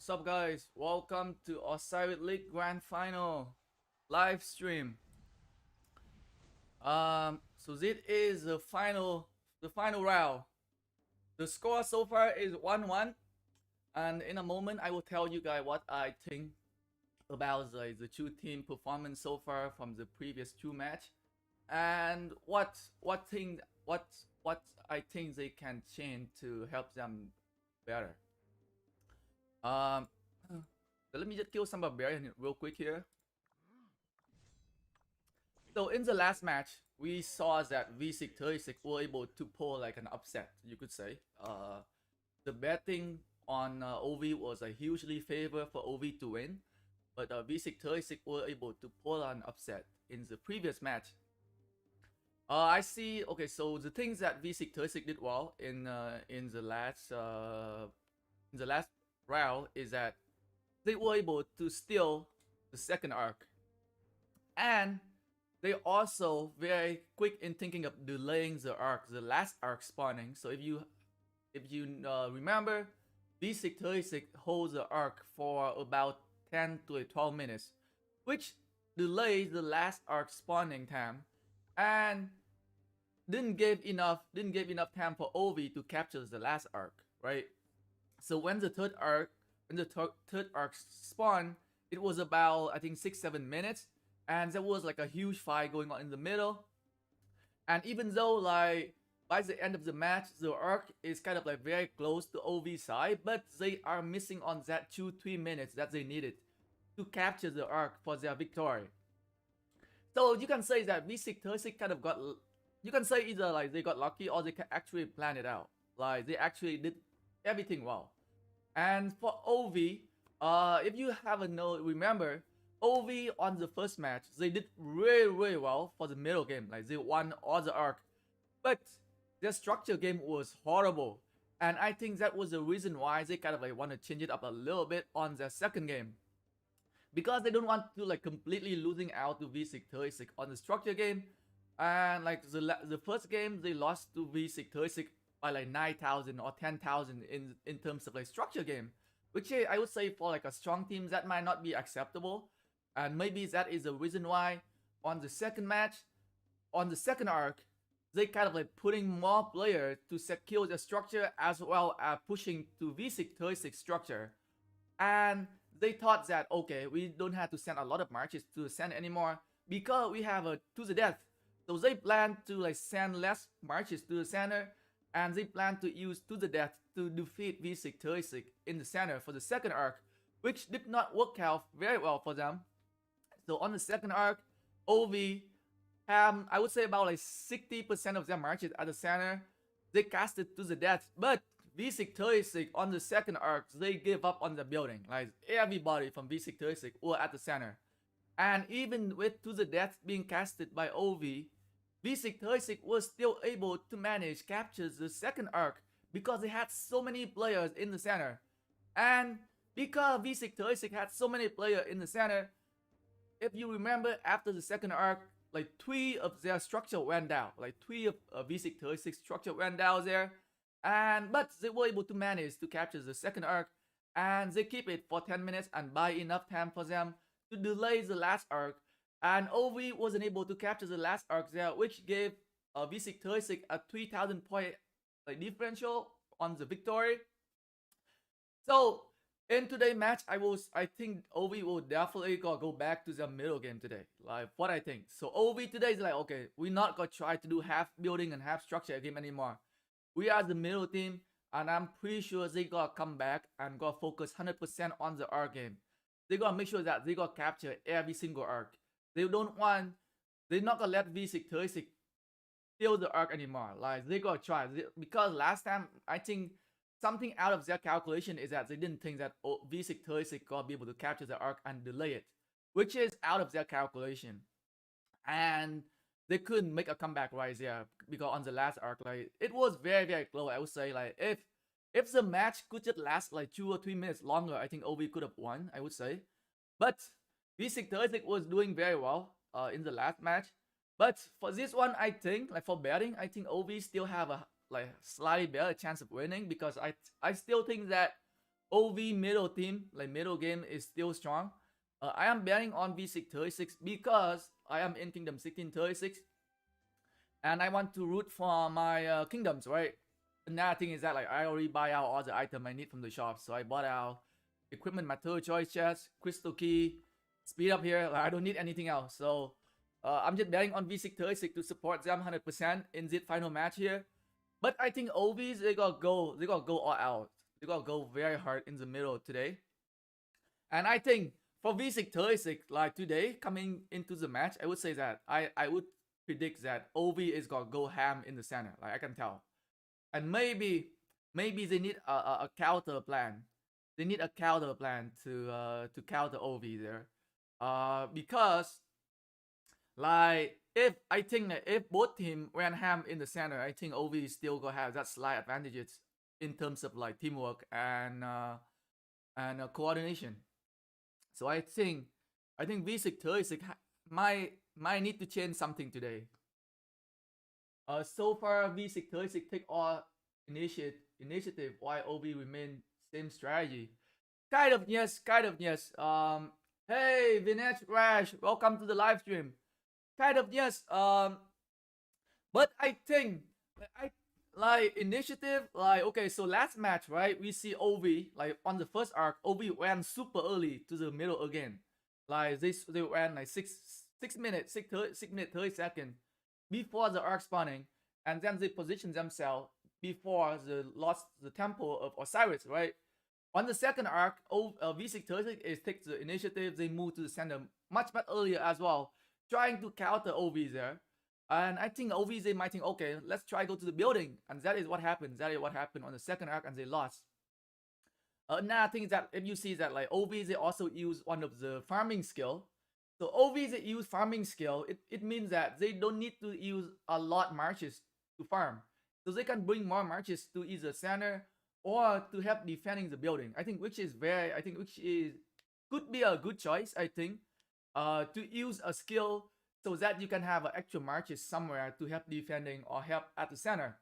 What's up, guys? Welcome to Osiris League Grand Final live stream. So this is the final round. The score so far is 1-1, and in a moment I will tell you guys what I think about the two team performance so far from the previous two match, and what I think they can change to help them better. So let me just kill some barbarian real quick here. So in the last match, we saw that V636 were able to pull like an upset, you could say. The betting on OV was a hugely favor for OV to win, but V636 were able to pull an upset in the previous match. I see. Okay, so the things that V636 did well in the last round is that they were able to steal the second arc, and they also very quick in thinking of delaying the last arc spawning. So if you remember, V636 holds the arc for about 10 to 12 minutes, which delays the last arc spawning time, and didn't give enough time for OV to capture the last arc, right? So when the third arc spawned, it was about, I think, 6-7 minutes, and there was like a huge fight going on in the middle. And even though like by the end of the match the arc is kind of like very close to OV side, but they are missing on that 2-3 minutes that they needed to capture the arc for their victory. So you can say that V636 kind of got, you can say either like they got lucky or they can actually plan it out. Like they actually did everything well. And for OV, if you haven't remember, OV on the first match, they did really well for the middle game. Like they won all the arc, but their structure game was horrible. And I think that was the reason why they kind of like want to change it up a little bit on their second game, because they don't want to like completely losing out to V636 on the structure game. And like the first game they lost to V636 by like 9,000 or 10,000 in terms of like structure game, which I would say for like a strong team that might not be acceptable. And maybe that is the reason why on the second match, on the second arc, they kind of like putting more players to secure the structure as well as pushing to V636 structure. And they thought that, okay, we don't have to send a lot of marches to the center anymore because we have a to the death. So they plan to like send less marches to the center, and they plan to use to the death to defeat V636 in the center for the second arc, which did not work out very well for them. So on the second arc, OV have, I would say, about like 60% of their marches at the center. They casted to the death, but V636 on the second arc, they gave up on the building. Like everybody from V636 were at the center. And even with to the death being casted by OV, V636 was still able to manage capture the second arc because they had so many players in the center. And because V636 had so many players in the center, if you remember, after the second arc, like 3 of their structure went down. Like 3 of V636 structure went down there. But they were able to manage to capture the second arc, and they keep it for 10 minutes and buy enough time for them to delay the last arc. And OV wasn't able to capture the last arc there, which gave V636 a 3,000 point like differential on the victory. So in today's match, I think OV will definitely go back to the middle game today. Like what I think. So OV today is like, okay, we're not gonna try to do half building and half structure game anymore. We are the middle team, and I'm pretty sure they gonna come back and gonna focus 100% on the arc game. They gonna make sure that they gonna capture every single arc. They're not gonna let V636 steal the arc anymore. Like they gonna try, because last time I think something out of their calculation is that they didn't think that V636 gonna be able to capture the arc and delay it, which is out of their calculation. And they couldn't make a comeback right there because on the last arc, like it was very close. I would say like if the match could just last like 2 or 3 minutes longer, I think OV could have won, I would say. But V636 was doing very well in the last match. But for this one, I think like for betting, I think OV still have a like slightly better chance of winning, because I still think that OV middle team, like middle game, is still strong. I am betting on V636 because I am in Kingdom 1636 and I want to root for my kingdoms, right? Another thing is that like I already buy out all the item I need from the shop, so I bought out equipment, material choice chest, crystal key, speed up here. Like, I don't need anything else, so I'm just betting on V636 to support them 100% in this final match here. But I think OVs they gotta go all out. They gotta go very hard in the middle today. And I think for V636, like today coming into the match, I would say that I would predict that OV is gonna go ham in the center. Like I can tell. And maybe they need a counter plan. They need a counter plan to counter OV there. Because like if I think that if both team ran ham in the center, I think OV is still gonna have that slight advantages in terms of like teamwork and coordination. So I think V636 might need to change something today. So far V636 take all initiative while OV remain same strategy. Kind of yes. Hey Vinesh Rash, welcome to the live stream. Kind of yes. But I think I like initiative, like okay, so last match, right, we see OV like on the first arc, OV ran super early to the middle again. Like they ran like 6 minutes 30 seconds before the arc spawning, and then they position themselves before the temple of Osiris, right? On the second arc, V636 is take the initiative. They move to the center much earlier as well, trying to counter OV there. And I think OV they might think, okay, let's try go to the building, and that is what happened. That is what happened on the second arc, and they lost. Another thing is that if you see that like OV they also use one of the farming skill. So OV they use farming skill. It means that they don't need to use a lot marches to farm, so they can bring more marches to either center or to help defending the building. I think which is could be a good choice. I think to use a skill so that you can have an extra marches somewhere to help defending or help at the center.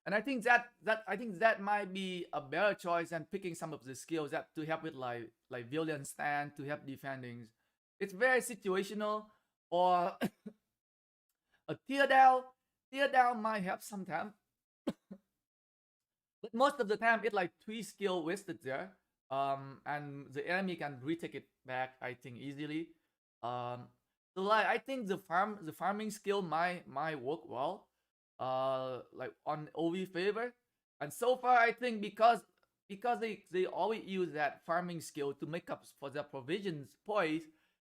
And I think that might be a better choice than picking some of the skills that to help with like Valiant Stand to help defending. It's very situational, or a tear down might help sometimes. But most of the time it's like 3 skill wasted there. And the enemy can retake it back, I think, easily. So like I think the farming skill might work well, like on OV favor. And so far I think because they always use that farming skill to make up for their provisions poise,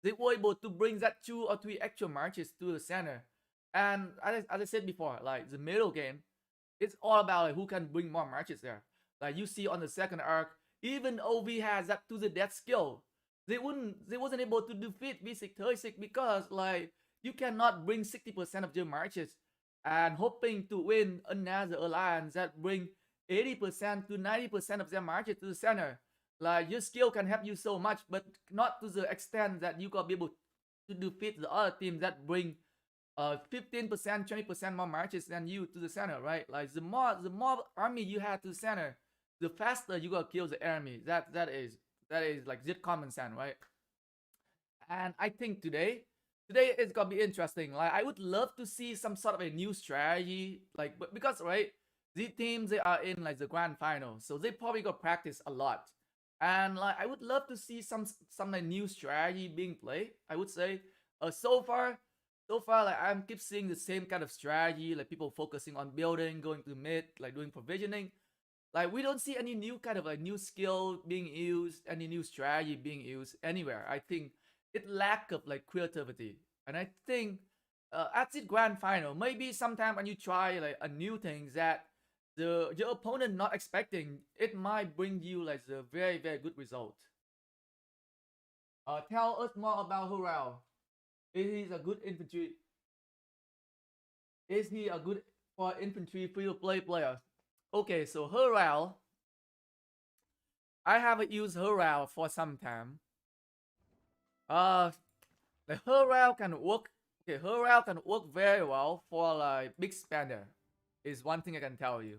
they were able to bring that 2 or 3 extra marches to the center. And as I said before, like the middle game, it's all about like who can bring more marches there. Like you see on the second arc, even OV has that to the death skill. They wasn't able to defeat V636 because like you cannot bring 60% of your marches and hoping to win another alliance that bring 80% to 90% of their marches to the center. Like your skill can help you so much, but not to the extent that you can be able to defeat the other team that bring 15%, 20% more marches than you to the center, right? Like the more army you have to the center, the faster you gotta kill the enemy. That is like just common sense, right? And I think today is gonna be interesting. Like I would love to see some sort of a new strategy, like because right, these teams they are in like the grand final, so they probably gonna practice a lot. And like I would love to see some like new strategy being played. I would say, so far like I'm keep seeing the same kind of strategy, like people focusing on building, going to mid, like doing provisioning. Like we don't see any new kind of like new skill being used, any new strategy being used anywhere. I think it lack of like creativity. And I think at the grand final, maybe sometime when you try like a new thing that your opponent not expecting, it might bring you like the very good result. Tell us more about Hural. Is he a good infantry? Is he a good for infantry free-to-play player? Okay, so Hural, I haven't used Hural for some time. The Hural can work. Okay, Hural can work very well for like big spender. Is one thing I can tell you.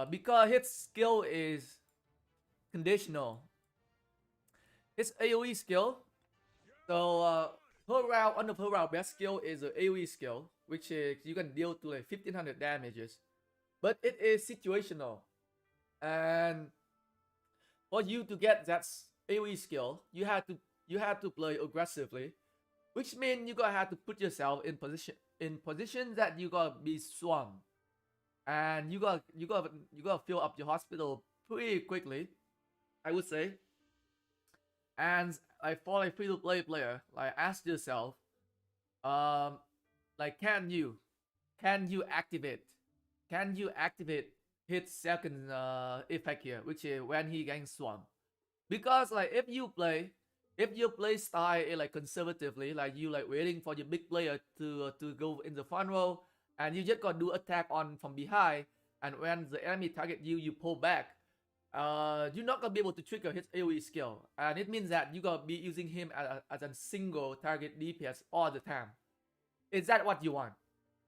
Because his skill is conditional. It's AoE skill. So per round, on the per round best skill is an AoE skill, which is you can deal to like 1500 damages. But it is situational. And for you to get that AoE skill, you have to play aggressively, which means you gotta have to put yourself in position that you gotta be swarmed, and you gotta fill up your hospital pretty quickly, I would say. And like for a free to play player, like ask yourself, like can you activate his second effect here, which is when he gets swarmed? Because like if you play style like conservatively, like you like waiting for your big player to go in the front row, and you just gotta do attack on from behind, and when the enemy target you, you pull back. You're not gonna be able to trigger his AoE skill, and it means that you gotta be using him as a single target DPS all the time. Is that what you want?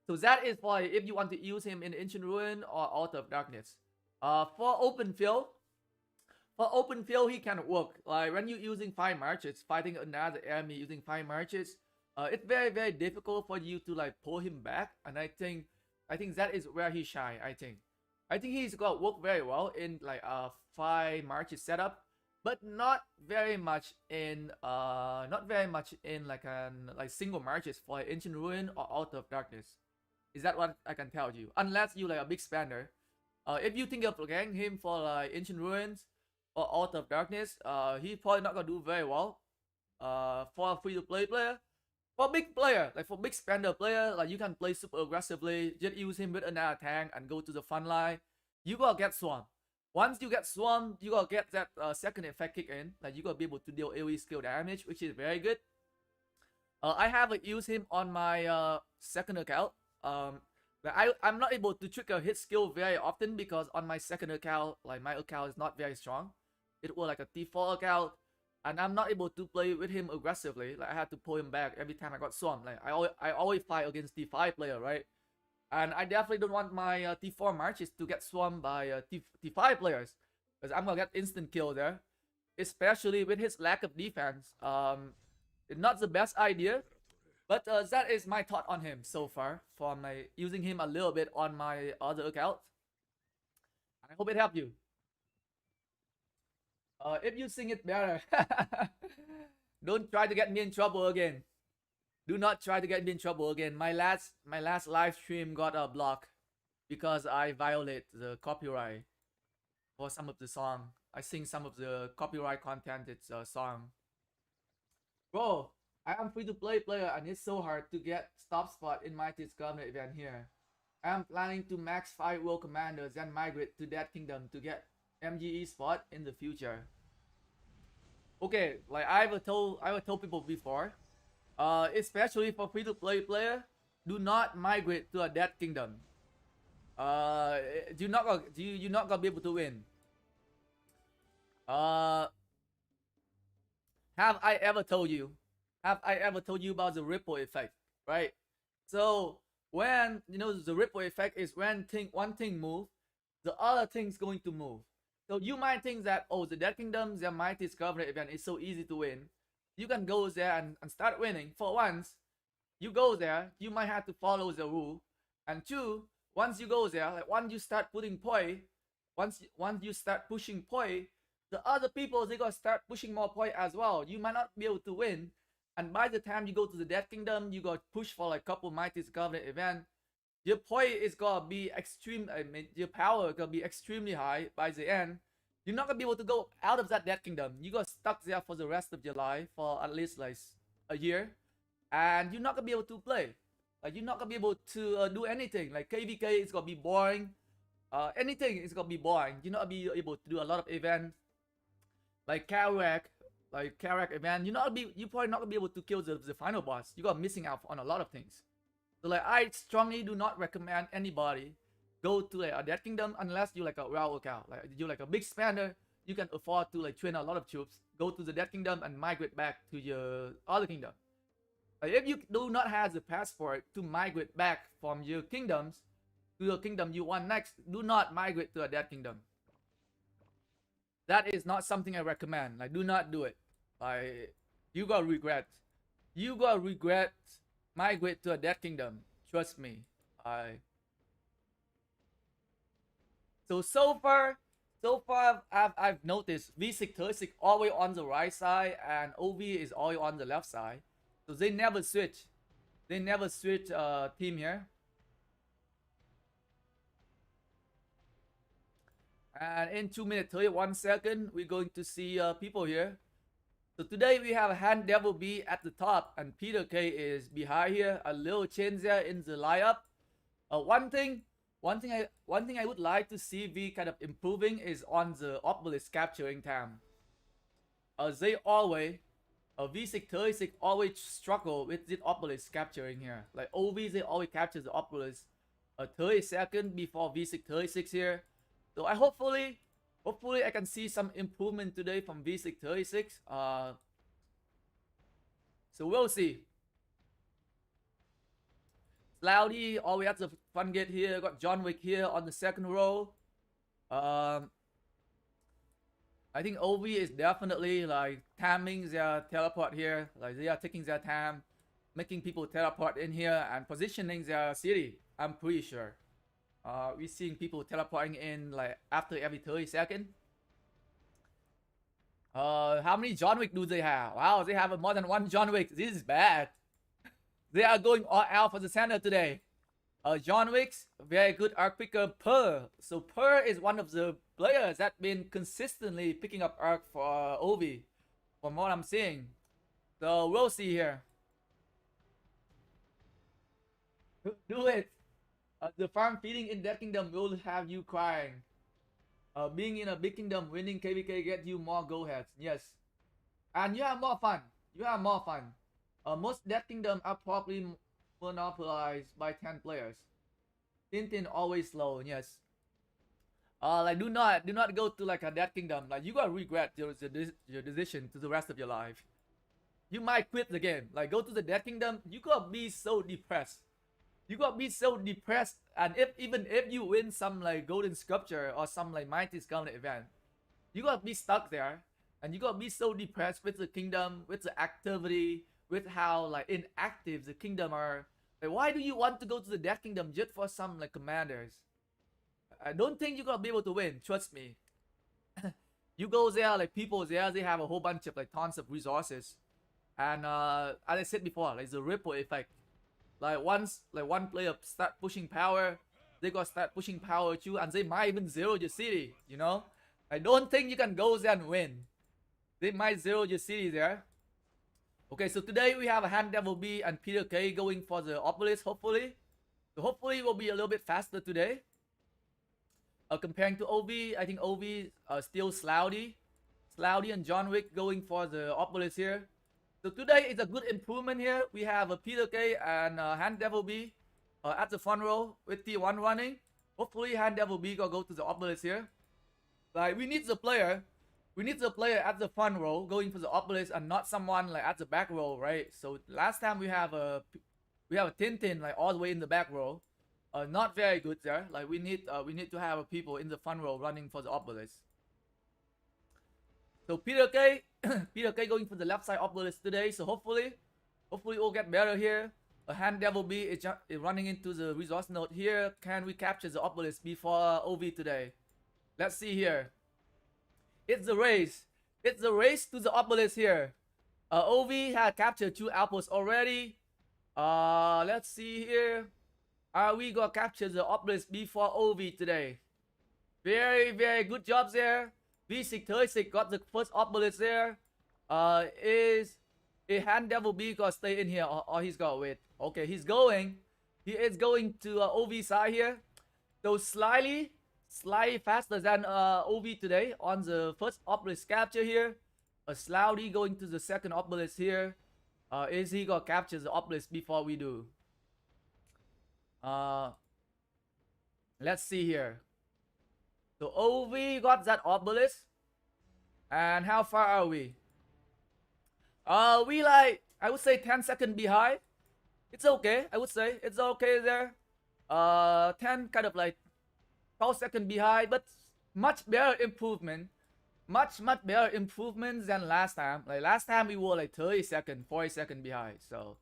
So that is why if you want to use him in Ancient Ruin or Altar of Darkness. For open field, he can work. Like when you're using 5 marches, fighting another enemy using 5 marches, it's very, very difficult for you to like pull him back. And I think that is where he shine. I think he's got work very well in like a 5 marches setup, but not very much in like single marches for Ancient Ruin or Altar of Darkness. Is that what I can tell you? Unless you like a big spender. If you think of getting him for like Ancient Ruins or Altar of Darkness, he's probably not gonna do very well. For a free to play player. For big player, like for big spender player, like you can play super aggressively, just use him with another tank and go to the front line. You gotta get swarmed. Once you get swarmed, you gotta get that second effect kick in. Like you gotta be able to deal AoE skill damage, which is very good. I haven't used him on my second account. But I'm not able to trigger his skill very often because on my second account, like my account is not very strong. It was like a T4 account, and I'm not able to play with him aggressively. Like I had to pull him back every time I got swarmed. Like I always fight against T5 player, right? And I definitely don't want my T4 marches to get swarmed by T5 players, because I'm gonna get instant kill there, especially with his lack of defense. It's not the best idea, but that is my thought on him so far from my using him a little bit on my other account. I hope it helped you. If you sing it better, don't try to get me in trouble again. Do not try to get me in trouble again. My last live stream got a block because I violate the copyright for some of the song. I sing some of the copyright content. It's a song. Bro, I am free to play player and it's so hard to get stop spot in my Governor event here. I am planning to max 5 world commanders and migrate to that kingdom to get MGE spot in the future. Okay, like I've told people before, especially for free to play player, do not migrate to a dead kingdom. You're not gonna be able to win. Have I ever told you about the ripple effect, right? So when the ripple effect is when one thing move, the other thing's going to move. So you might think that, oh, the Dead Kingdom, their mighty Cavalry event is so easy to win. You can go there and start winning. For once, you go there, you might have to follow the rule. And 2, once you go there, like once you start putting point, once you start pushing point, the other people, they gonna start pushing more point as well. You might not be able to win. And by the time you go to the Dead Kingdom, you got push for like a couple mighty Cavalry event. Your point is gonna be extreme. I mean, your power gonna be extremely high by the end. You're not gonna be able to go out of that Dead Kingdom. You got stuck there for the rest of your life for at least like a year, and you're not gonna be able to play. Like you're not gonna be able to do anything. Like KvK is gonna be boring. Anything is gonna be boring. You're not gonna be able to do a lot of events like KvK event. You're probably not gonna be able to kill the final boss. You got missing out on a lot of things. So like I strongly do not recommend anybody go to like a Dead Kingdom unless you like a well account. Like you're like a big spender, you can afford to like train a lot of troops, go to the Dead Kingdom and migrate back to your other kingdom. Like if you do not have the passport to migrate back from your kingdoms to the kingdom you want next, do not migrate to a Dead Kingdom. That is not something I recommend. Like, do not do it. Like, you gonna regret. You gonna regret migrate to a dead kingdom. Trust me. I so far I've noticed V636 always on the right side and OV is always on the left side. So they never switch. They never switch team here. And in 2 minutes 31 seconds, we're going to see people here. So today we have Hand Devil B at the top and Peter K is behind here. A little change there in the lineup. One thing I would like to see V kind of improving is on the obelisk capturing time. They always V636 always struggle with this obelisk capturing here. Like OV they always capture the obelisk 30 seconds before V636 here. So hopefully I can see some improvement today from V636. So we'll see. Cloudy always at the front gate here. Got John Wick here on the second row. I think OV is definitely like timing their teleport here. Like they are taking their time, making people teleport in here and positioning their city. I'm pretty sure. We're seeing people teleporting in like after every 30 seconds. How many John Wick do they have? Wow, they have more than one John Wick. This is bad. They are going all out for the center today. John Wick's very good arc picker Per. So Per is one of the players that been consistently picking up arc for OV, from what I'm seeing. So we'll see here. Do it. The farm feeding in that kingdom will have you crying. Being in a big kingdom, winning KvK get you more go heads. Yes. And you have more fun. You have more fun. Most dead kingdom are probably monopolized by 10 players. Tintin always slow, yes. Like do not go to like a dead kingdom. Like you gotta regret your decision to the rest of your life. You might quit the game. Like go to the dead kingdom, you gotta be so depressed. You gotta be so depressed, and even if you win some like golden sculpture or some like mighty sculpture event, you gotta be stuck there, and you gotta be so depressed with the kingdom, with the activity, with how like inactive the kingdom are. Like why do you want to go to the dead kingdom just for some like commanders? I don't think you're gonna be able to win. Trust me. You go there, like people there, they have a whole bunch of like tons of resources, and as I said before, like the ripple effect. Like once like one player start pushing power, they gonna start pushing power too, and they might even zero your city. You know, I don't think you can go there and win. They might zero your city there. Okay, so today we have a Hand Devil B and Peter K going for the obelisk. Hopefully, so hopefully it will be a little bit faster today. Comparing to OV, I think OV still Sloudy and John Wick going for the obelisk here. So today is a good improvement here. We have a Peter K and Hand Devil B at the front row with T1 running. Hopefully Hand Devil B gonna go to the obelisk here. Like we need the player at the front row going for the obelisk and not someone like at the back row, right? So last time we have a Tintin like all the way in the back row. Not very good there. Like we need to have people in the front row running for the obelisk. So Peter K going for the left side obelisk today. So hopefully we'll get better here. A Hand Devil B is running into the resource node here. Can we capture the obelisk before OV today? Let's see here. It's the race. It's the race to the obelisk here. OV had captured 2 outposts already. Let's see here. Are we gonna capture the obelisk before OV today? Very, very good job there. V636 got the first obelisk there. Is a Hand Devil B gonna stay in here or he's gonna wait? Okay, he's going. He is going to OV side here. So slightly faster than OV today on the first obelisk capture here. A Sloudy going to the second obelisk here. Is he gonna capture the obelisk before we do? Let's see here. So OV got that obelisk. And how far are we? We like, I would say 10 seconds behind. It's okay, I would say. It's okay there. 10 kind of like 12 seconds behind, but much better improvement much better improvements than last time. Like last time we were like 30 seconds, 40 seconds behind. So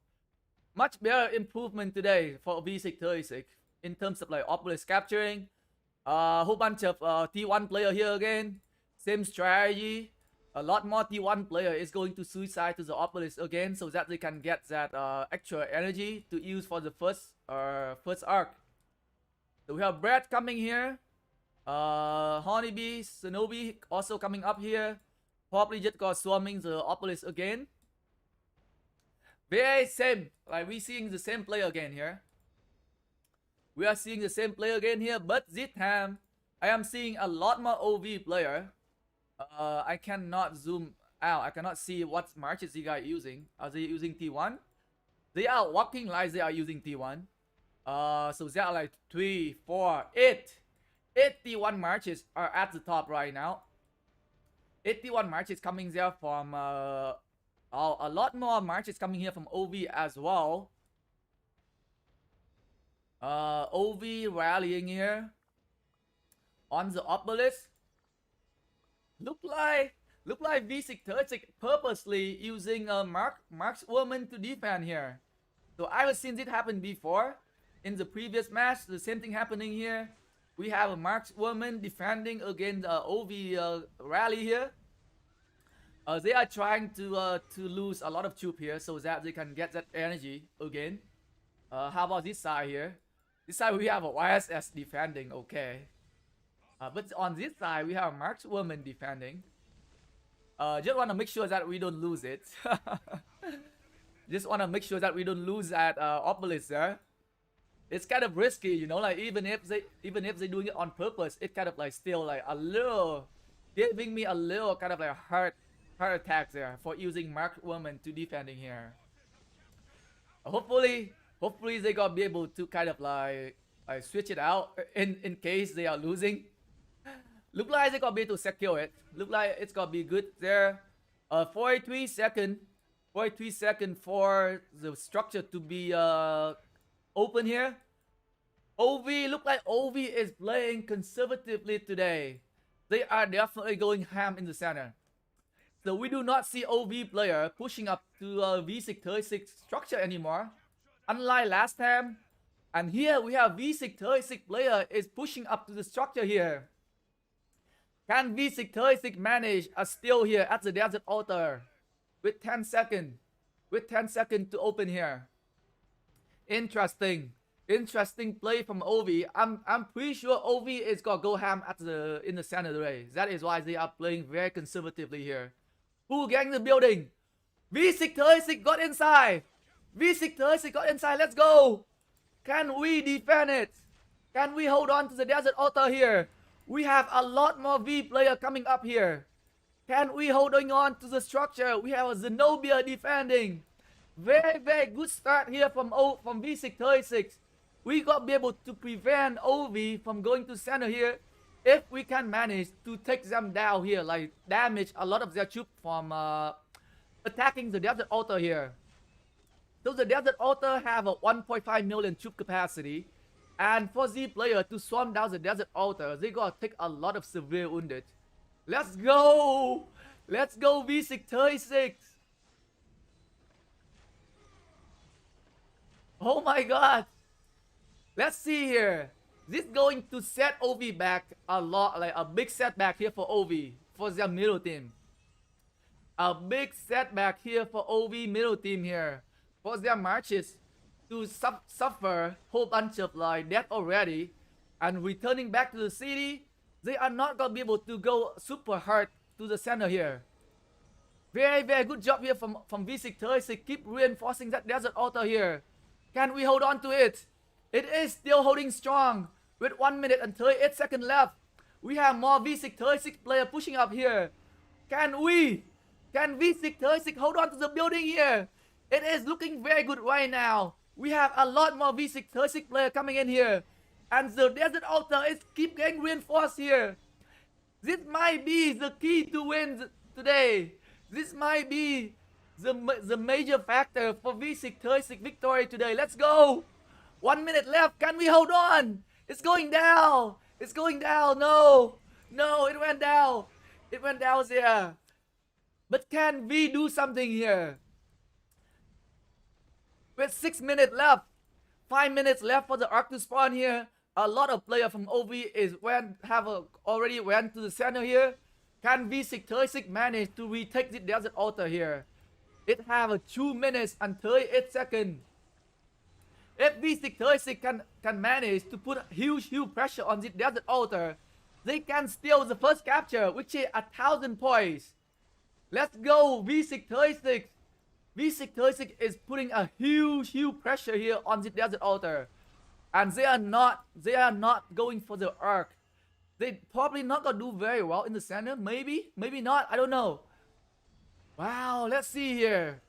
much better improvement today for V636 in terms of like obelisk capturing. Whole bunch of T1 player here again. Same strategy. A lot more T1 player is going to suicide to the obelisk again so that they can get that extra energy to use for the first arc. So we have Brad coming here. Honeybee, Shinobi also coming up here. Probably just got swarming the obelisk again. Very same. Like we seeing the same player again here. We are seeing the same player again here, but this time I am seeing a lot more OV player. I cannot zoom out. I cannot see what marches you guys using. Are they using T1? They are walking like they are using T1. So there are like 3, 4, 8. 8 T1 marches are at the top right now. 8 T1 marches coming there from a lot more marches coming here from OV as well. OV rallying here on the obelisk. Look like V636 purposely using a markswoman to defend here. So I've seen it happen before in the previous match. The same thing happening here. We have a markswoman defending against OV rally here. They are trying to lose a lot of troops here so that they can get that energy again. How about this side here? This side we have a YSS defending, okay. But on this side we have a markswoman defending. Just want to make sure that we don't lose it. Just want to make sure that we don't lose that obelisk there. It's kind of risky, you know, like even if they doing it on purpose, it kind of like still like a little giving me a little kind of like heart attack there for using markswoman to defending here. Hopefully they gonna be able to kind of like switch it out in case they are losing. Look like they gonna be able to secure it. Look like it's gonna be good there. 43 seconds for the structure to be open here. OV, look like OV is playing conservatively today. They are definitely going ham in the center. So we do not see OV player pushing up to V636 structure anymore, unlike last time. And here we have V636 player is pushing up to the structure here. Can V636 manage a steal here at the desert altar with 10 seconds? With 10 seconds to open here. Interesting play from OV. I'm pretty sure OV is gonna go ham at in the center today. That is why they are playing very conservatively here. Who getting the building? V636 got inside. V636 got inside. Let's go. Can we defend it? Can we hold on to the desert altar here? We have a lot more V player coming up here. Can we holding on to the structure? We have a Zenobia defending. Very good start here from V636. We got to be able to prevent OV from going to center here. If we can manage to take them down here, like damage a lot of their troops from attacking the desert altar here. So the desert altar have a 1.5 million troop capacity. And for Z player to swarm down the desert altar, they gotta take a lot of severe wounded. Let's go! Let's go V636! Oh my god! Let's see here. This going to set OV back a lot, like a big setback here for OV, for their middle team. A big setback here for OV middle team here. For their marches to suffer whole bunch of like death already and returning back to the city. They are not gonna be able to go super hard to the center here. Very good job here from V636. Keep reinforcing that desert altar here. Can we hold on to it? It is still holding strong with 1 minute and 38 seconds left. We have more V636 player pushing up here. Can V636 hold on to the building here? It is looking very good right now. We have a lot more V636 player coming in here. And the desert altar is keep getting reinforced here. This might be the key to win today. This might be the major factor for V636 victory today. Let's go. 1 minute left. Can we hold on? It's going down. It's going down. No, it went down. It went down there. But can we do something here? With 6 minutes left, 5 minutes left for the arc to spawn here. A lot of players from OV already went to the center here. Can V636 manage to retake the desert altar here? It have 2 minutes and 38 seconds. If V636 can manage to put huge pressure on the desert altar, they can steal the first capture, which is 1,000 points. Let's go, V636. V636 is putting a huge pressure here on the desert altar, and they are not going for the arc. They probably not gonna do very well in the center. Maybe not. I don't know. Wow, let's see here.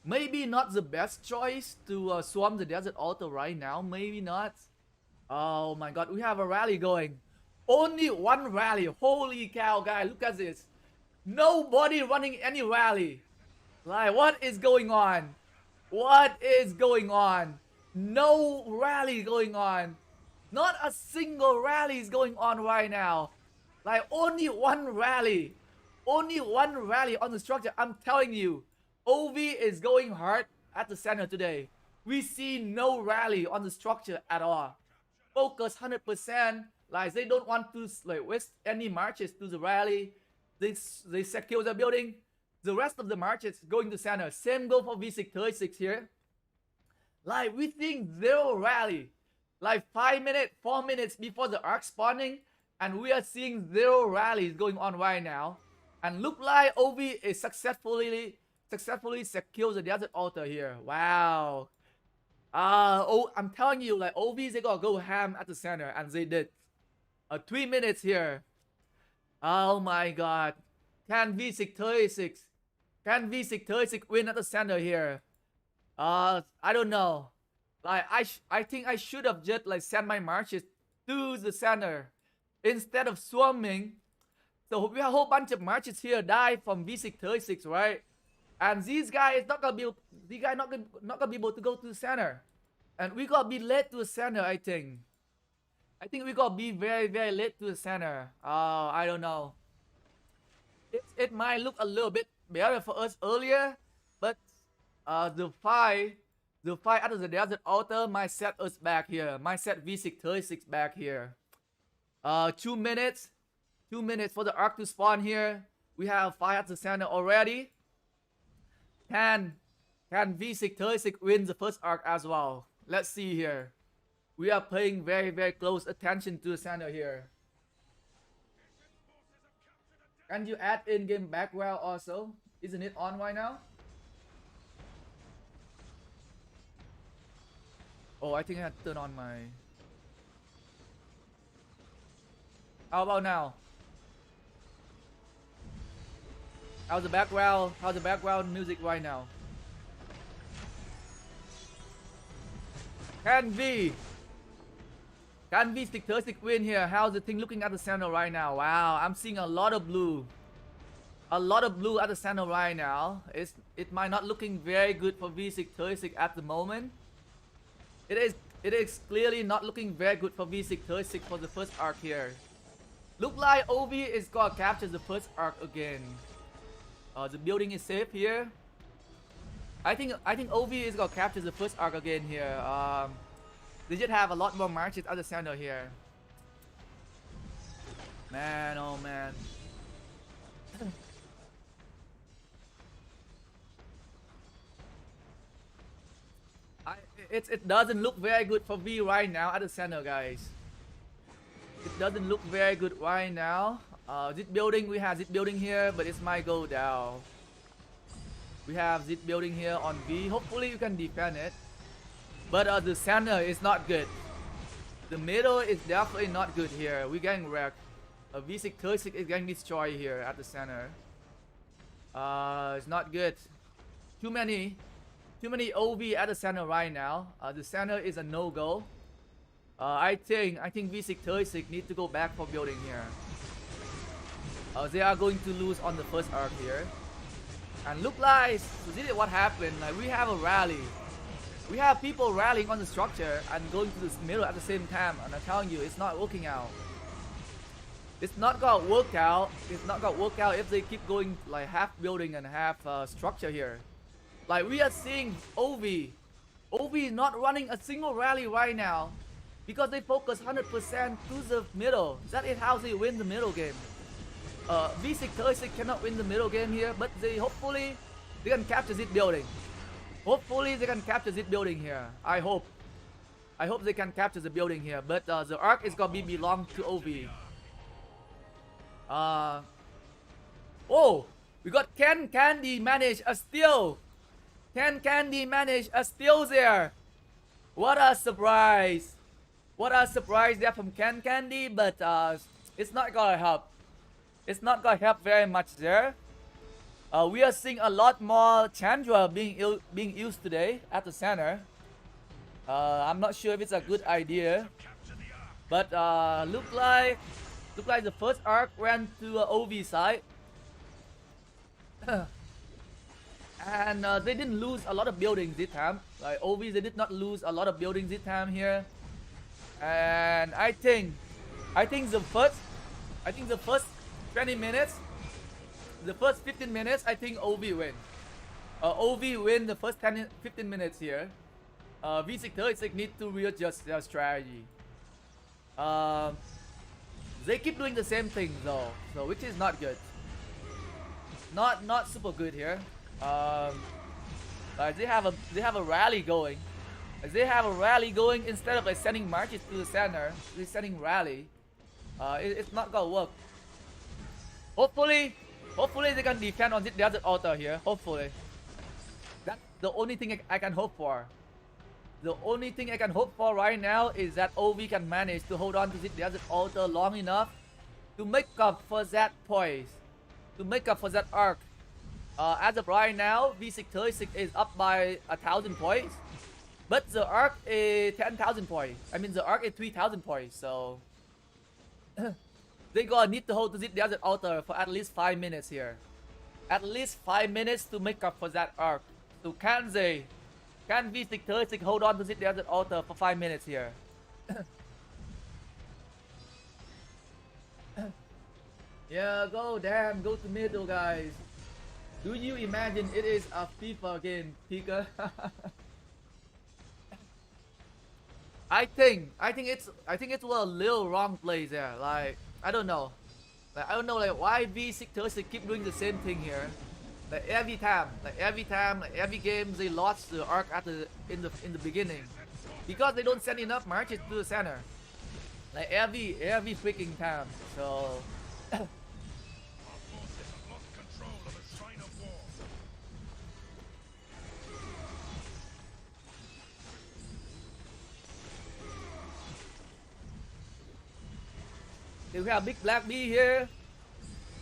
Maybe not the best choice to swarm the desert altar right now. Maybe not. Oh my god, we have a rally going. Only one rally. Holy cow, guys, look at this. Nobody running any rally. Like, what is going on? What is going on? No rally going on. Not a single rally is going on right now. Like, only one rally. Only one rally on the structure. I'm telling you, OV is going hard at the center today. We see no rally on the structure at all. Focus 100%. Like, they don't want to like waste any marches to the rally. They secure the building. The rest of the marches going to center. Same goal for V636 here. Like, we think zero rally. Like 5 minutes, 4 minutes before the arc spawning, and we are seeing zero rallies going on right now. And look like OV is successfully secure the desert altar here. Wow. I'm telling you, like, OV, they gotta go ham at the center, and they did. 3 minutes here. Oh my god. Can V636 win at the center here? I don't know. Like, I think I should have just like sent my marches to the center instead of swarming. So we have a whole bunch of marches here die from V636, right? And these guys not gonna be able to go to the center, and we gotta be late to the center. I think we gotta be very late to the center. I don't know. It might look a little bit better for us earlier, but the fight at the desert altar might set us back here. Might set V636 back here. 2 minutes for the arc to spawn here. We have fight at the center already. Can V636 win the first arc as well? Let's see here. We are paying very close attention to the center here. Can you add in-game background also? Isn't it on right now? Oh, I think I had to turn on my... How about now? How's the background music right now? Can V636 win here? How's the thing looking at the center right now? Wow, I'm seeing a lot of blue. A lot of blue at the center right now. It might not looking very good for V636 at the moment. It is clearly not looking very good for V636 for the first arc here. Look like OV is gonna capture the first arc again. The building is safe here. I think OV is gonna capture the first arc again here. They just have a lot more marches at the center here. Man, oh man. It doesn't look very good for V right now at the center, guys. It doesn't look very good right now. This building, we have this building here, but it might go down. We have this building here on V. Hopefully you can defend it. But the center is not good. The middle is definitely not good here. We're getting wrecked. V636 is getting destroyed here at the center. It's not good. Too many OV at the center right now. The center is a no-go. I think V636 need to go back for building here. They are going to lose on the first arc here. And look like, so this is what happened. Like, we have a rally. We have people rallying on the structure and going to the middle at the same time. And I'm telling you, it's not working out. It's not gonna work out. It's not gonna work out if they keep going like half building and half structure here. Like we are seeing OV is not running a single rally right now because they focus 100% to the middle. That is how they win the middle game. V636 cannot win the middle game here, but hopefully they can capture this building. Hopefully they can capture this building here. I hope they can capture the building here, but the arc is gonna belong to OV. Oh, we got Ken Candy manage a steal. Ken Candy manage a steal there. What a surprise. What a surprise there from Ken Candy, but it's not gonna help. It's not gonna help very much there. We are seeing a lot more Chandra being used today at the center. I'm not sure if it's a good idea, but look like the first arc ran to OV side. And they didn't lose a lot of buildings this time. Like OV, they did not lose a lot of buildings this time here. And I think the first 20 minutes, the first 15 minutes, I think OV win. OV win the first 15 minutes here. V636 need to readjust their strategy. They keep doing the same thing though, so which is not good. Not super good here. Like they have a rally going. Like they have a rally going instead of like sending marches to the center. They're sending rally. It's not gonna work. Hopefully they can defend on the desert altar here. Hopefully. That's the only thing I can hope for. The only thing I can hope for right now is that OV can manage to hold on to the desert altar long enough to make up for that poise, to make up for that arc. As of right now, V636 is up by 1,000 points, but the arc is 10,000 points. I mean, the arc is 3,000 points, so they gonna need to hold the desert altar for at least 5 minutes here. At least 5 minutes to make up for that arc. So can V636 hold on to the desert altar for 5 minutes here? Yeah, go to middle, guys. Do you imagine it is a FIFA game, Pika? I think it's a little wrong place there. Like I don't know like why V636 keep doing the same thing here. Like every time, every game they lost the arc in the beginning because they don't send enough marches to the center. Like every freaking time. So we have Big Black B here.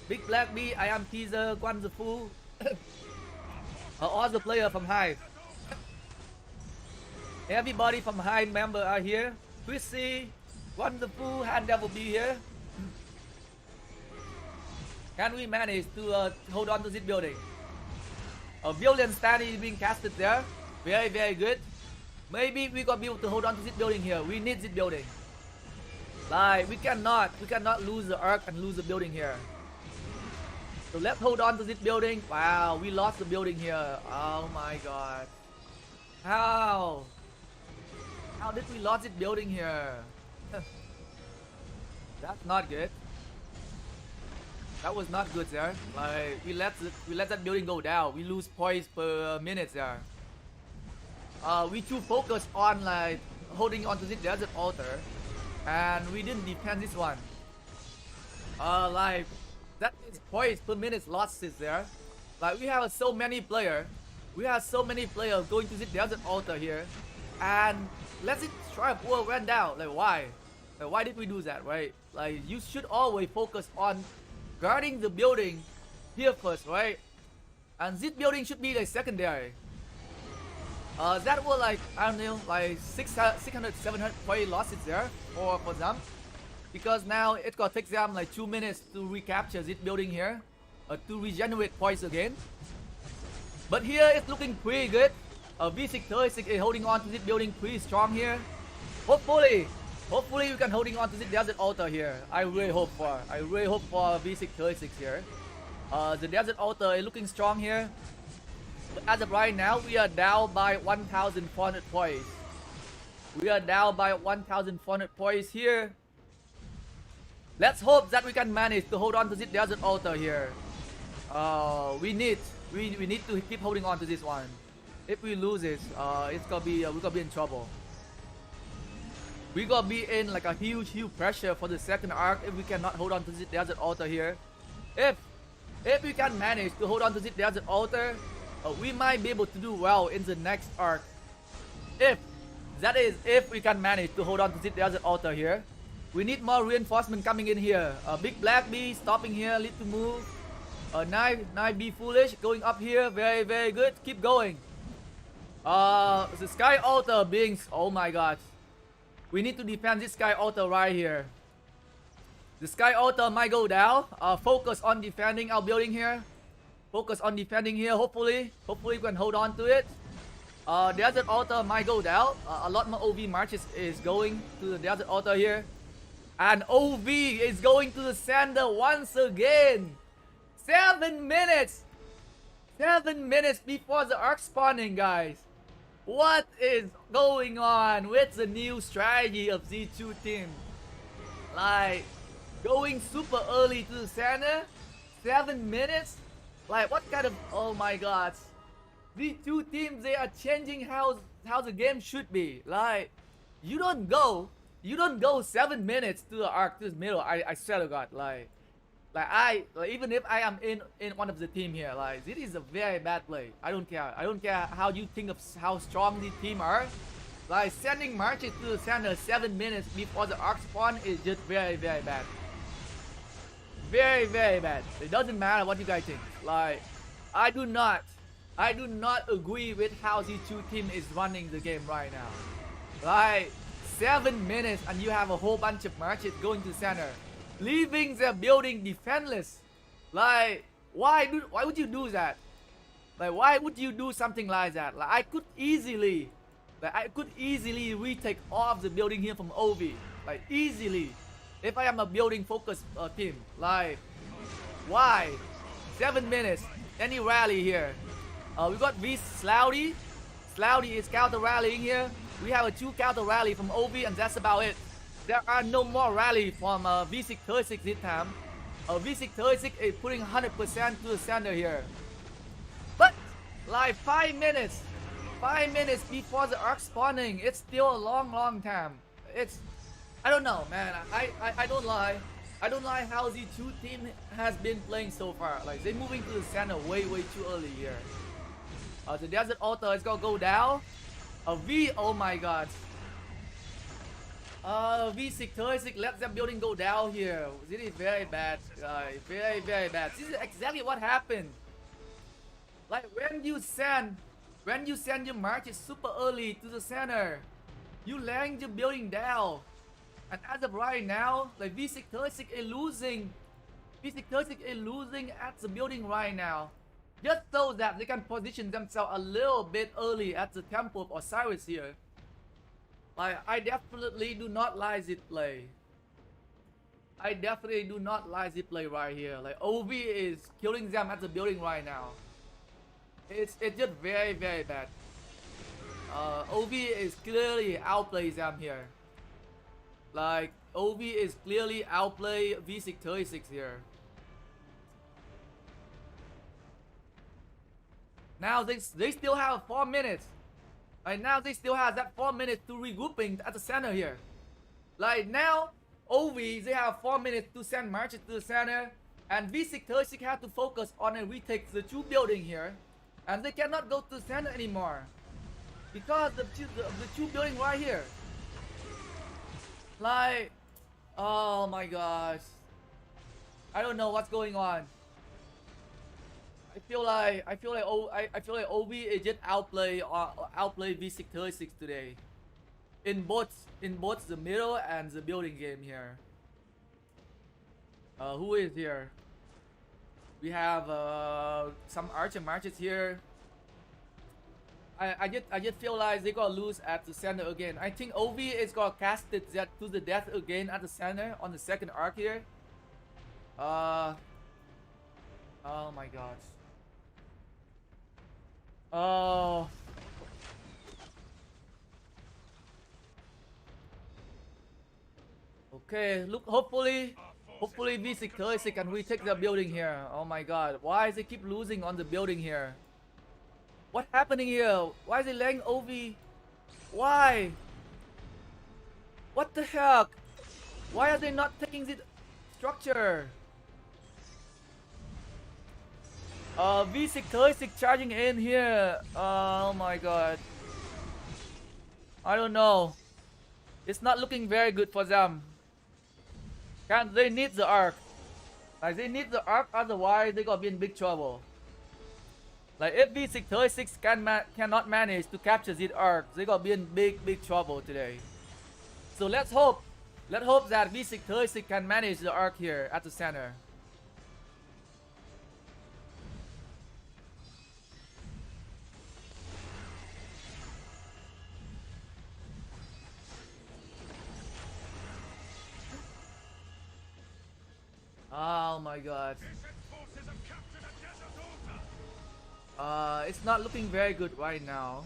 Big Black B, I am teaser, Guan the Fool. All the player from Hive. Everybody from Hive member are here. Chrissy, Guan the Fool, Hand Devil B here. Can we manage to hold on to this building? A Valiant Stand is being casted there. Very, very good. Maybe we gonna be able to hold on to this building here. We need this building. Like we cannot lose the arc and lose the building here. So let's hold on to this building. Wow, we lost the building here. Oh my god. How did we lose this building here? That's not good. That was not good there. Like we let that building go down. We lose points per minute there. We too focused on like holding on to this desert altar, and we didn't defend this one. Like that is points per minute losses there. Like we have so many players. We have so many players going to this desert altar here, and let's try to run down. Like why? Like why did we do that, right? Like you should always focus on guarding the building here first, right? And this building should be like secondary. That was like, I don't know, like 600, 700 point losses there for them. Because now it's gonna take them like 2 minutes to recapture this building here. To regenerate points again. But here it's looking pretty good. V636 is holding on to this building pretty strong here. Hopefully Hopefully we can holding on to the desert altar here. I really hope for V636 here. The desert altar is looking strong here. But as of right now, we are down by 1,400 points. We are down by 1,400 points here. Let's hope that we can manage to hold on to this desert altar here. We need to keep holding on to this one. If we lose it, it's gonna be we're gonna be in trouble. We gonna be in like a huge pressure for the second arc if we cannot hold on to this desert altar here. If we can manage to hold on to this desert altar, we might be able to do well in the next arc. If we can manage to hold on to this desert altar here. We need more reinforcement coming in here. Big Black Bee stopping here, need to move. Knife Bee Foolish going up here, very good. Keep going. The Sky Altar being, oh my god. We need to defend this Sky Altar right here. The Sky Altar might go down. Focus on defending our building here. Focus on defending here. Hopefully we can hold on to it. Desert Altar might go down. A lot more OV marches is going to the Desert Altar here. And OV is going to the center once again. 7 minutes. 7 minutes before the arc spawning, guys. What is going on with the new strategy of Z2 team? Like, going super early to the center? 7 minutes? Like, what kind of... Oh my god. These two teams, they are changing how the game should be. Like, you don't go 7 minutes to the arc, to the middle. I swear to god, like even if I am in one of the team here, like, this is a very bad play. I don't care how you think of how strong these team are. Like, sending marches to the center 7 minutes before the arc spawn is just very bad. Very bad. It doesn't matter what you guys think. Like, I do not agree with how these two team is running the game right now. Like, 7 minutes and you have a whole bunch of marches going to the center, leaving their building defenseless. Like, why would you do that? Like, why would you do something like that? Like, I could easily retake all of the building here from OV. Like, easily. If I am a building focused team. Like, why? 7 minutes. Any rally here? We got V Sloudy. Sloudy is counter rallying here. We have a 2 counter rally from OV and that's about it. There are no more rally from V636 this time. V636 is putting 100% to the center here. But like 5 minutes before the arc spawning, it's still a long time. I don't know, man. I don't lie. I don't like how the two team has been playing so far. Like, they're moving to the center way too early here. The Desert Altar is gonna go down. Oh my god. V636 let them building go down here. This is very bad, guys. Very bad. This is exactly what happened. Like, when you send your marches super early to the center, you laying the building down. And as of right now, like, V636 is losing. V636 is losing at the building right now. Just so that they can position themselves a little bit early at the temple of Osiris here. Like, I definitely do not like this play. I definitely do not like this play right here. Like, OV is killing them at the building right now. It's just very bad. OV is clearly outplays them here. Like, OV is clearly outplay V636 here. Now they still have 4 minutes. Like, now they still have that 4 minutes to regrouping at the center here. Like, now OV, they have 4 minutes to send marches to the center, and V636 have to focus on and retake the 2 building here, and they cannot go to the center anymore because of the 2 building right here. Like, oh my gosh, I don't know what's going on. I feel like OV is just outplay V636 today, in both the middle and the building game here. Who is here? We have some archer marches here. I just feel like they gonna lose at the center again. I think OV is gonna cast it to the death again at the center on the second arc here. Oh my gosh. Oh. Okay, look, hopefully V636 can retake the building here. Oh my god, why is they keep losing on the building here? What's happening here? Why is it laying OV? Why? What the heck? Why are they not taking the structure? V636 charging in here. Oh my god. I don't know. It's not looking very good for them. They need the arc. Like, they need the arc, otherwise they gonna be in big trouble. Like, if V636 cannot manage to capture this arc, they gonna be in big trouble today. So let's hope that V636 can manage the arc here at the center. Oh my god. It's not looking very good right now.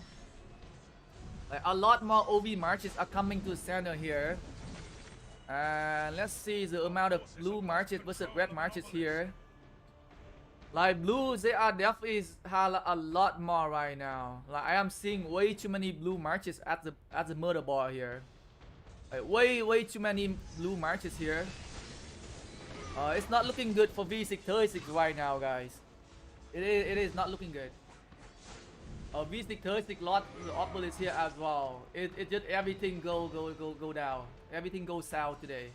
Like, a lot more OV marches are coming to the center here. And let's see the amount of blue marches versus red marches here. Like, blues, they are definitely a lot more right now. Like, I am seeing way too many blue marches at the motherboard here. Like, way too many blue marches here. It's not looking good for V636 right now, guys. It is not looking good. V636 lost the obelisk here as well. It just everything go down. Everything goes south today.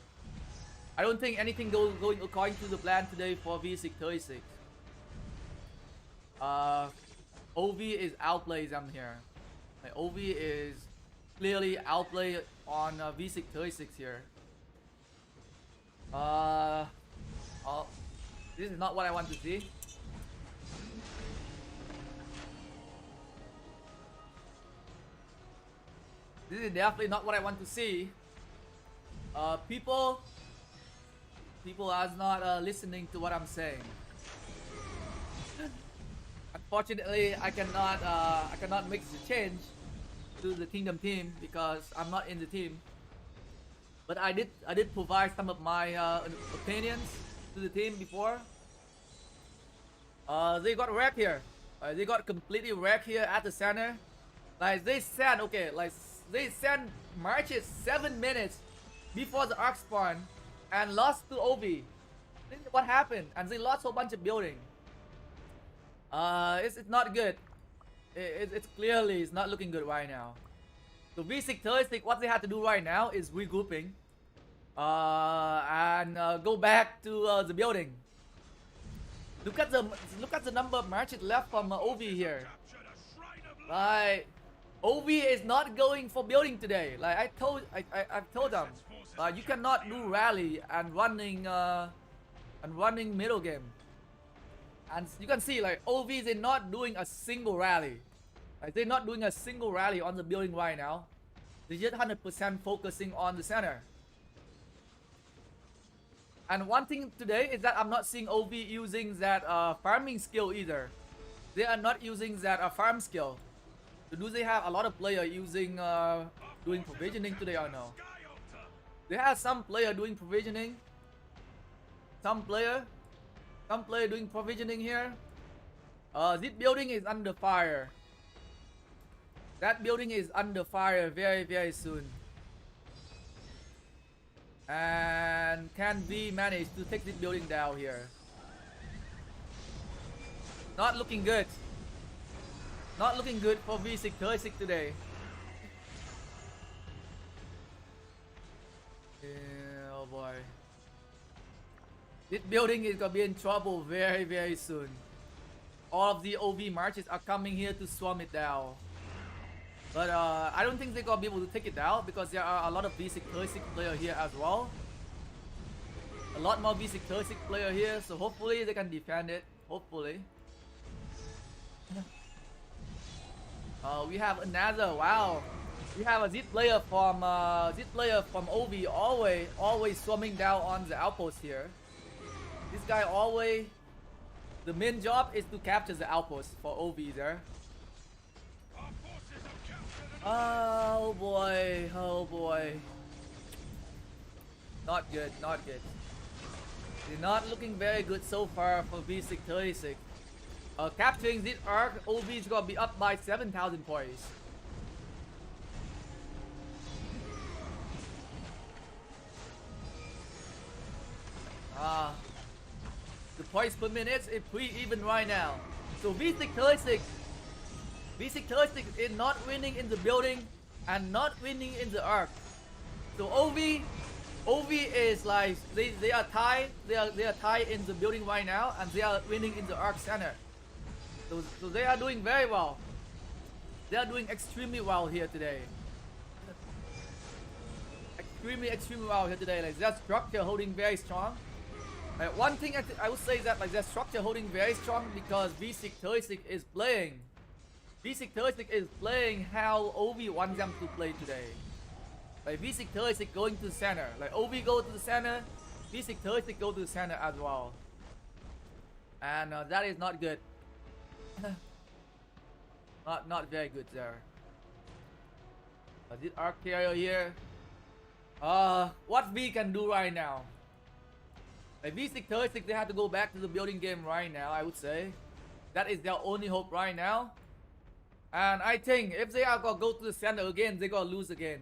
I don't think anything going according to the plan today for V636. OV is outplayed them here. Like, OV is clearly outplayed on V636 here. This is not what I want to see. This is definitely not what I want to see. People are not listening to what I'm saying. Unfortunately, I cannot make the change to the Kingdom team because I'm not in the team. But I did provide some of my opinions to the team before. They got wrecked here. They got completely wrecked here at the center. Like, they sent they sent marches 7 minutes before the arc spawn and lost to OV. Think what happened, and they lost a whole bunch of building. It's not good. It's clearly it's not looking good right now. So V636, what they have to do right now is regrouping, and go back to the building. Look at the number of marches left from OV here. Like, OV is not going for building today. Like, I've told them, you cannot do rally and running middle game. And you can see, like, OV is not doing a single rally. Like, they're not doing a single rally on the building right now. They're just 100% focusing on the center. And one thing today is that I'm not seeing OV using that farming skill either. They are not using that farm skill. So do they have a lot of players using doing provisioning today or no? They have some player doing provisioning. Some player doing provisioning here. This building is under fire. That building is under fire very soon. And can we manage to take this building down here? Not looking good. Not looking good for V636 today. Yeah, oh boy. This building is gonna be in trouble very soon. All of the OV marches are coming here to swarm it down. But I don't think they're gonna be able to take it down because there are a lot of V636 players here as well. A lot more V636 players here, so hopefully they can defend it. Hopefully. We have another, wow. We have a zit player from OV always swarming down on the outpost here. This guy always, the main job is to capture the outpost for OV there. Oh boy, oh boy. Not good, not good. They're not looking very good so far for V636. Capturing this arc, OV is gonna be up by 7,000 points. The points per minute is pretty even right now. So V636 is not winning in the building and not winning in the arc. So OV is like they are tied. They are tied in the building right now, and they are winning in the arc center. So they are doing very well. They are doing extremely well here today. Extremely well here today. Like their structure holding very strong. Like one thing I would say that like their structure holding very strong because V636 is playing. V636 is playing how OV wants them to play today. Like V636 going to the center. Like OV go to the center, V636 go to the center as well. And that is not good. not very good there. This arc carrier here. What V can do right now? Like V636, they have to go back to the building game right now, I would say. That is their only hope right now. And I think if they are gonna go to the center again, they're gonna lose again.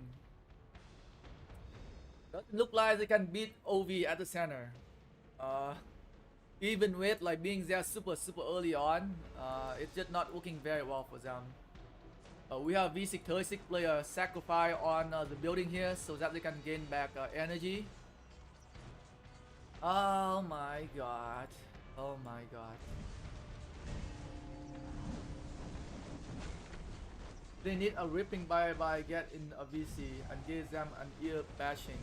Doesn't look like they can beat OV at the center. Even with like being there super early on, it's just not working very well for them. We have V636 player sacrifice on the building here so that they can gain back energy. Oh my god. Oh my god. They need a ripping by get in a VC and give them an ear bashing.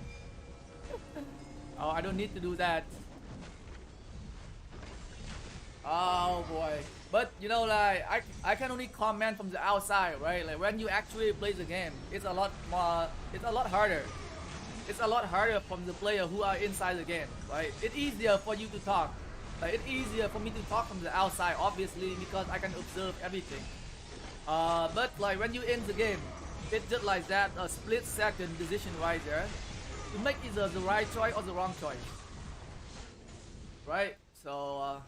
Oh, I don't need to do that. Oh boy. But you know, like I can only comment from the outside, right? Like when you actually play the game, it's a lot harder. It's a lot harder from the player who are inside the game, right? It's easier for you to talk. Like it's easier for me to talk from the outside, obviously, because I can observe everything. But like when you in the game, it's just like that, a split-second decision right there. You make either the right choice or the wrong choice, right? So.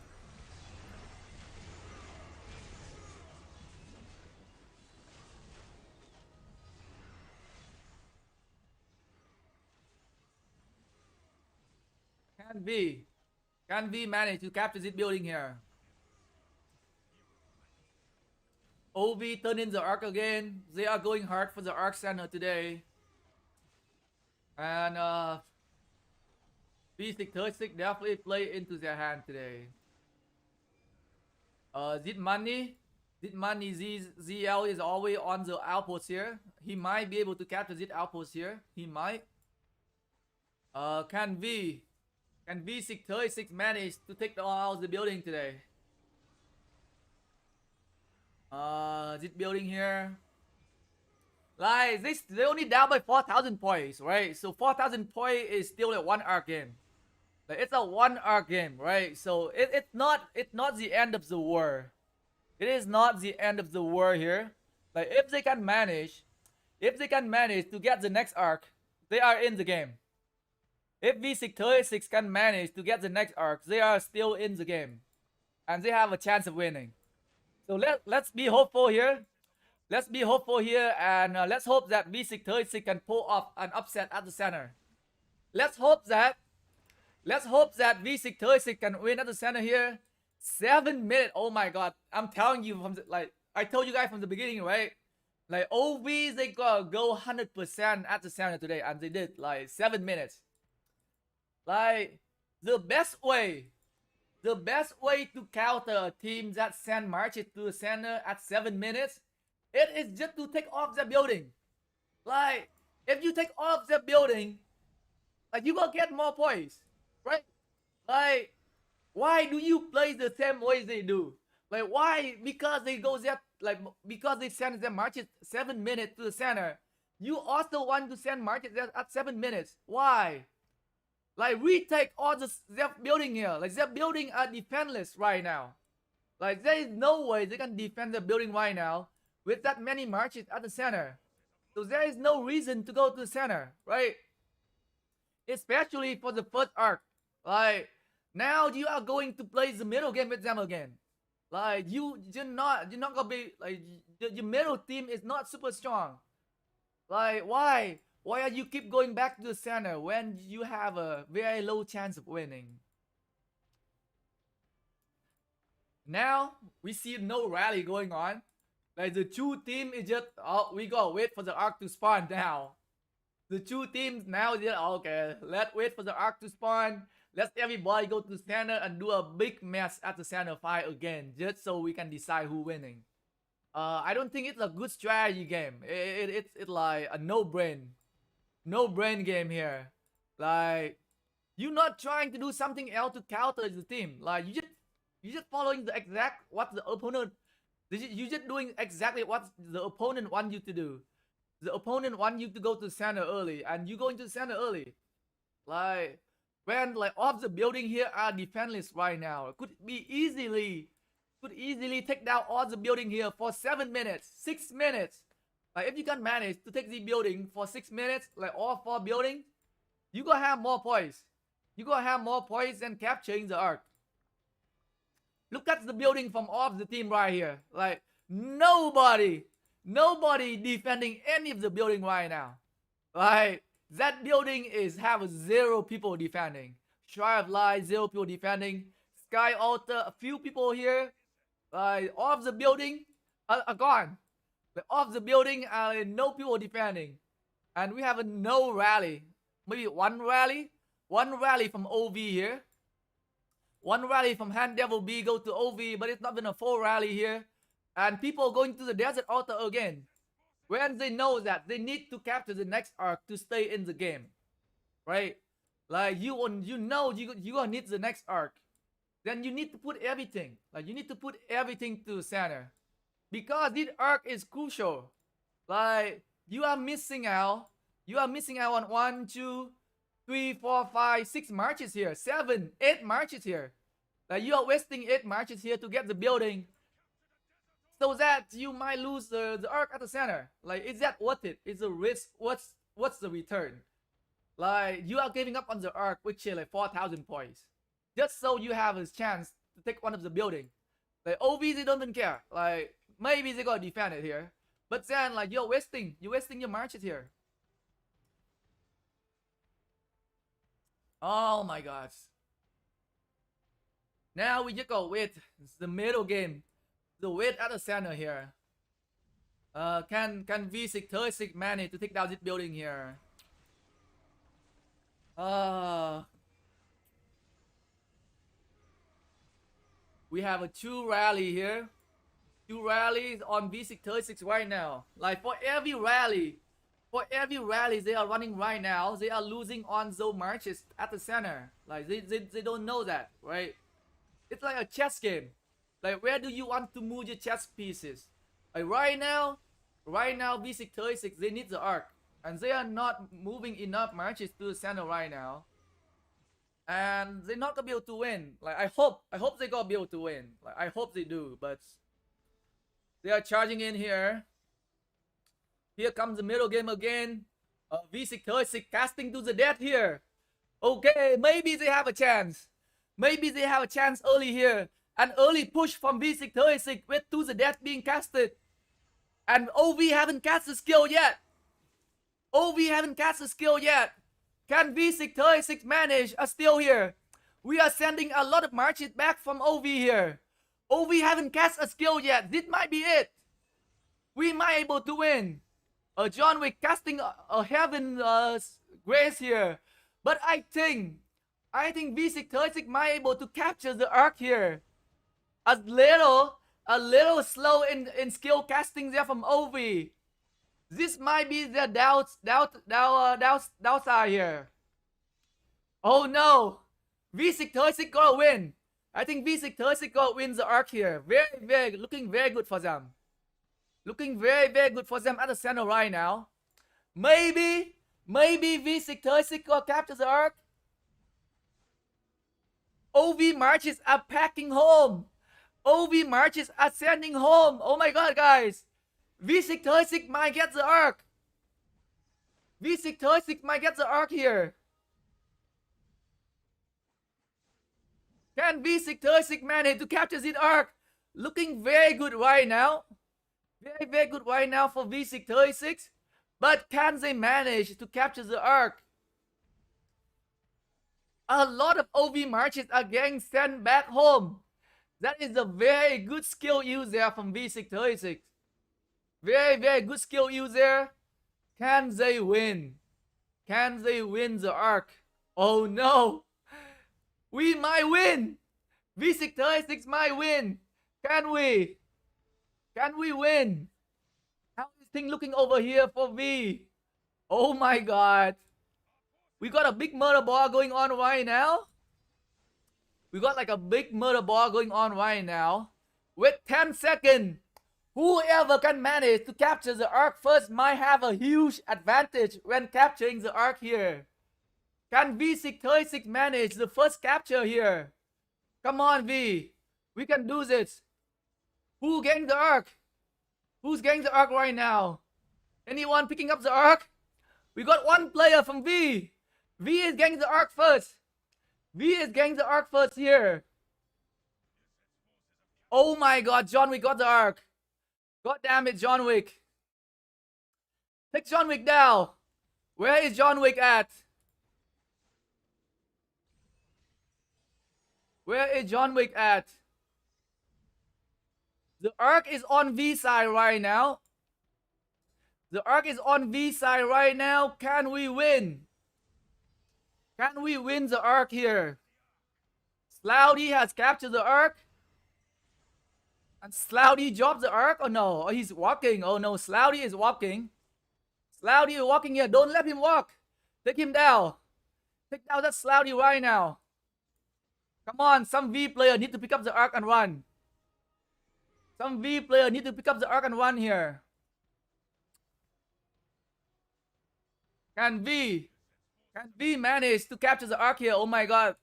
Can we manage to capture this building here? OV turn in the arc again. They are going hard for the arc center today. And V636 definitely play into their hand today. Zitmani ZL is always on the outpost here. He might be able to capture this outpost here. He might. Can V636 manage to take out the building today? This building here. Like this, they only down by 4,000 points, right? So 4,000 points is still a one arc game. Like it's a one arc game, right? So it's not the end of the war. It is not the end of the war here. Like if they can manage to get the next arc, they are in the game. If V636 can manage to get the next arc, they are still in the game. And they have a chance of winning. So let's be hopeful here. Let's be hopeful here and let's hope that V636 can pull off an upset at the center. Let's hope that V636 can win at the center here. 7 minutes. Oh my god. I'm telling you from the, like I told you guys from the beginning, right? Like OV, they gotta go 100% at the center today, and they did like 7 minutes. Like the best way to counter a team that send marches to the center at 7 minutes, it is just to take off the building. Like if you take off the building, like you gonna get more points, right? Like why do you play the same way they do? Like why? Because they go there, like because they send their marches 7 minutes to the center. You also want to send marches there at 7 minutes. Why? Like we take all the their building here. Like their building are defenseless right now. Like there is no way they can defend the building right now with that many marches at the center. So there is no reason to go to the center, right? Especially for the first arc. Like now you are going to play the middle game with them again. Like you're not gonna be like your middle team is not super strong. Like why? Why are you keep going back to the center when you have a very low chance of winning? Now we see no rally going on. Like the two team is just we gotta wait for the arc to spawn now. The two teams now just okay, let's wait for the arc to spawn. Let everybody go to the center and do a big mess at the center fight again, just so we can decide who winning. I don't think it's a good strategy game. It's like a no brain game here. Like you're not trying to do something else to counter the team. Like you just following the exact what the opponent. You just doing exactly what the opponent want you to do. The opponent want you to go to the center early, and you go into the center early. Like when like all of the building here are defenseless right now, could easily take down all the building here for 7 minutes, 6 minutes. Like if you can manage to take the building for 6 minutes, like all 4 buildings, you gonna have more points. You gonna have more points than capturing the arc. Look at the building from all of the team right here. Like nobody defending any of the building right now. Like that building is have 0 people defending. Shrine of Light, 0 people defending. Sky Altar, a few people here. Like all of the building are gone. Like all of the building are no people defending. And we have a no rally. Maybe one rally from OV here. One rally from Hand Devil B go to OV, but it's not been a full rally here. And people going to the Desert Altar again. When they know that they need to capture the next arc to stay in the game. Right? Like you know you're gonna need the next arc. Then you need to put everything. Like you need to put everything to the center. Because this arc is crucial. Like you are missing out. You are missing out on 1, 2, 3, 4, 5, 6 marches here. 7, 8 marches here. Like you are wasting 8 marches here to get the building. So that you might lose the arc at the center. Like is that worth it? Is the risk? What's the return? Like you are giving up on the arc, which is like 4,000 points. Just so you have a chance to take one of the building. Like OV they don't even care. Like maybe they gotta defend it here. But then like you're wasting your marches here. Oh my gosh. Now we just go with the middle game. The wait at the center here. Can V636 manage to take down this building here? We have a 2 rally here. 2 rallies on V636 right now. Like for every rally they are running right now, they are losing on those marches at the center. Like they don't know that, right? It's like a chess game. Like where do you want to move your chess pieces? Like right now V636 they need the arc. And they are not moving enough marches to the center right now. And they're not gonna be able to win. Like I hope they're gonna be able to win. Like I hope they do, but they are charging in here. Here comes the middle game again. V636 casting to the death here. Okay, maybe they have a chance. Maybe they have a chance early here. An early push from V636 with to the death being casted. And OV haven't cast the skill yet. OV haven't cast the skill yet. Can V636 manage a steal here? We are sending a lot of marches back from OV here. OV haven't cast a skill yet. This might be it. We might able to win. John Wick casting a heaven grace here. But I think V636 might able to capture the arc here. A little slow in skill casting there from OV. This might be the downside here. Oh no! V636 gonna win. I think V636 wins the arc here. Looking very good for them. Looking very good for them at the center right now. Maybe V636 captures the arc. OV Marches are packing home. OV Marches are sending home. Oh my god, guys. V636 might get the arc. V636 might get the arc here. Can V636 manage to capture the arc? Looking very good right now. Very good right now for V636. But can they manage to capture the arc? A lot of OV Marches are getting sent back home. That is a very good skill use there from V636. Very good skill use there. Can they win? Can they win the arc? Oh no! We might win! V636 might win! Can we? Can we win? How is thing looking over here for V? Oh my god. We got a big murder ball going on right now. We got like a big murder ball going on right now. With 10 seconds. Whoever can manage to capture the arc first might have a huge advantage when capturing the arc here. Can V636 manage the first capture here? Come on, V. We can do this. Who getting the arc? Who's getting the arc right now? Anyone picking up the arc? We got one player from V. V is getting the arc first. V is getting the arc first here. Oh my god, John Wick got the arc. God damn it, John Wick. Take John Wick down. Where is John Wick at? Where is John Wick at? The arc is on V side right now. The arc is on V side right now. Can we win? Can we win the arc here? Sloudy has captured the arc. And Sloudy dropped the arc. Oh no, oh, he's walking. Oh no, Sloudy is walking. Sloudy is walking here. Don't let him walk. Take him down. Take down that Sloudy right now. Come on, some V player need to pick up the arc and run. Some V player need to pick up the arc and run here. Can V manage to capture the arc here? Oh my god.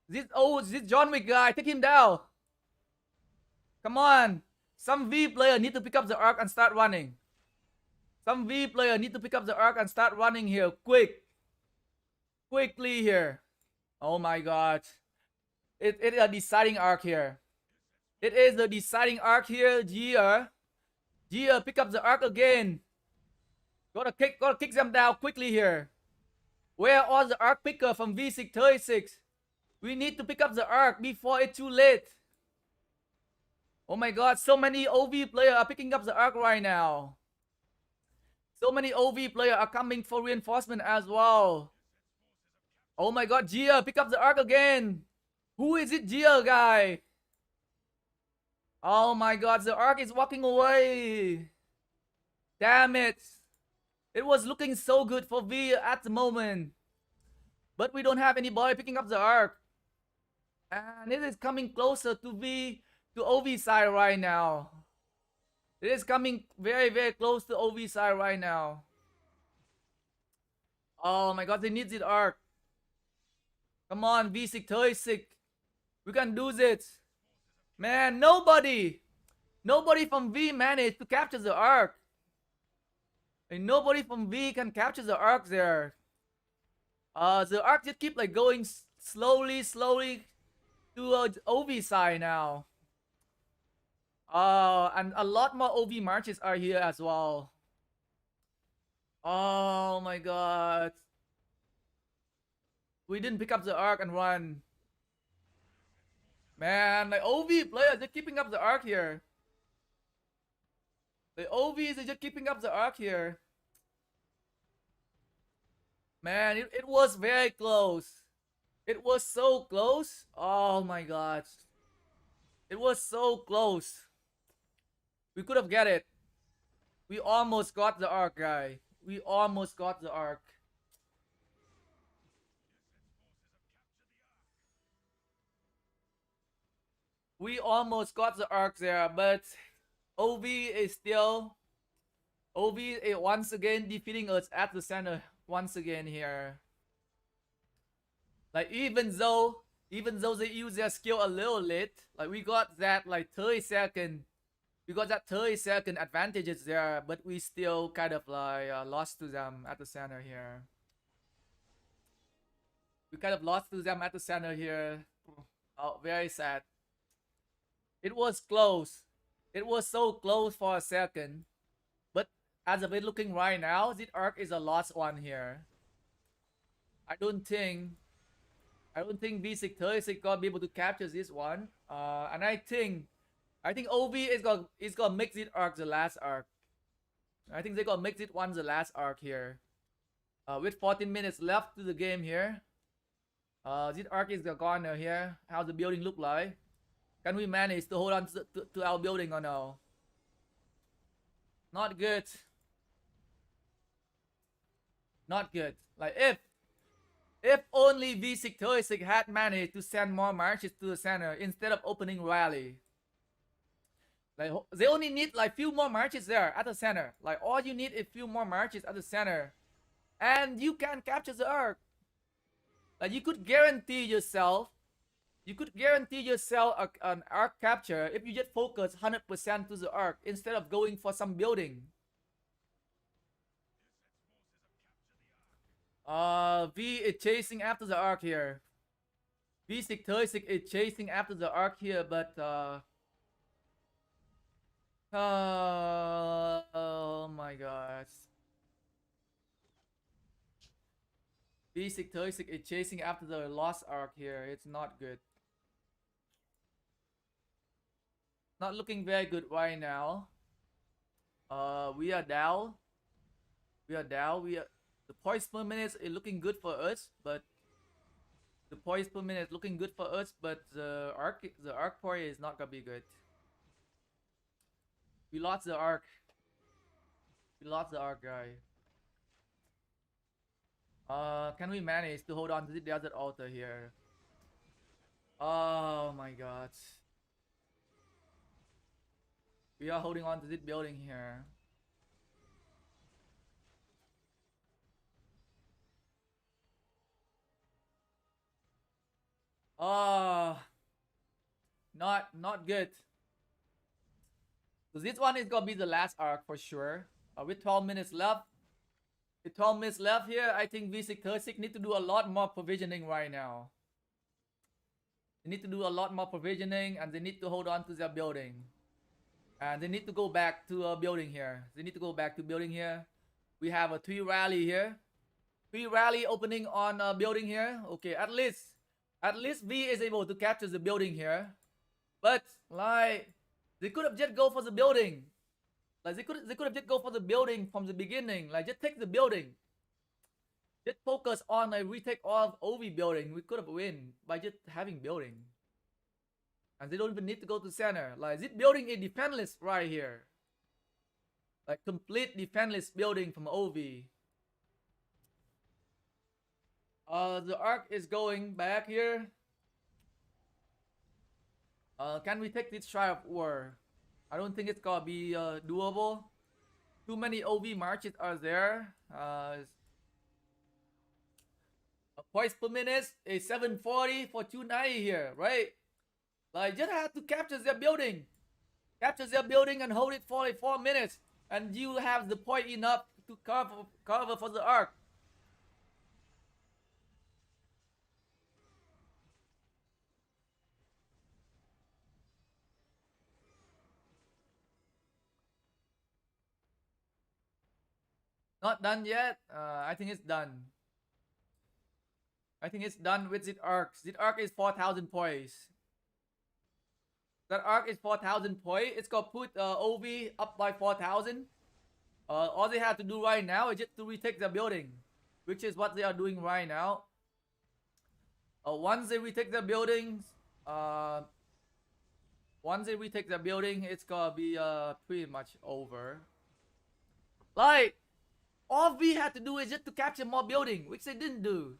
This John Wick guy, take him down. Come on. Some V player need to pick up the arc and start running. Some V player need to pick up the arc and start running here. Quickly here. Oh my god. It is a deciding arc here. It is the deciding arc here. Gia, pick up the arc again. Gotta kick them down quickly here. Where are the arc picker from V636? We need to pick up the arc before it's too late. Oh my god, so many OV players are picking up the arc right now. So many OV players are coming for reinforcement as well. Oh my god, Gia, pick up the arc again. Who is it, Gia guy? Oh my god, the arc is walking away. Damn it. It was looking so good for V at the moment. But we don't have anybody picking up the arc. And it is coming closer to V, to OV side right now. It is coming very close to OV side right now. Oh my god, they need the arc. Come on, V636. We can do this. Man, nobody from V managed to capture the arc. And nobody from V can capture the arc there. The arc just keep like going slowly to OV side now. And a lot more OV marches are here as well. Oh my god. We didn't pick up the arc and run. Man, like OV players, they're keeping up the arc here. The OVs are just keeping up the arc here. Man, it was very close. It was so close. Oh my god. It was so close. We could have got it. We almost got the arc, guy. We almost got the arc. We almost got the arc there, but OV is still once again defeating us at the center once again here. Like even though they use their skill a little late, like we got that like 30-second, we got that 30-second advantages there, but we still kind of like lost to them at the center here. We kind of lost to them at the center here. Oh, very sad. It was close. It was so close for a second. But as of it looking right now, this arc is a lost one here. I don't think V636 gonna be able to capture this one. And I think OV is gonna make this arc the last arc. I think they're gonna make this one the last arc here. With 14 minutes left to the game here. This arc is gone here. How the building look like? Can we manage to hold on to our building or no? Not good. Not good. Like if only V636 had managed to send more marches to the center instead of opening rally. Like they only need like few more marches there at the center. Like all you need is few more marches at the center, and you can capture the arc. Like you could guarantee yourself an arc capture if you just focus 100% to the arc instead of going for some building. V is chasing after the arc here. V636 is chasing after the arc here, but oh my gosh. V636 is chasing after the lost arc here. It's not good. Not looking very good right now. We are down. The points per minute is looking good for us, but the arc point is not gonna be good. We lost the arc. Guy. Can we manage to hold on to the desert altar here? Oh my god. We are holding on to this building here. Not good. So this one is gonna be the last arc for sure. With 12 minutes left. Here, I think V636 need to do a lot more provisioning right now. They need to do a lot more provisioning, and they need to hold on to their building. And they need to go back to building here. We have a 3 rally here. 3 rally opening on building here. Okay, at least V is able to capture the building here. But like they could have just go for the building. Like they could have just go for the building from the beginning. Like just take the building. Just focus on a retake of OV building. We could have win by just having building. And they don't even need to go to center. Like this building is defenseless right here. Like complete defenseless building from OV. The arc is going back here. Can we take this try of war? I don't think it's gonna be doable. Too many OV marches are there. Points per minute is 740 for 290 here, right? Like just have to capture their building. And hold it for like 4 minutes. And you have the point enough to cover for the arc. Not done yet. I think it's done. With the arc. The arc is 4,000 points. That arc is 4,000 points. It's gonna put OV up by 4,000. All they have to do right now is just to retake the building, which is what they are doing right now. Once they retake the buildings, it's gonna be pretty much over. Like all V had to do is just to capture more building, which they didn't do.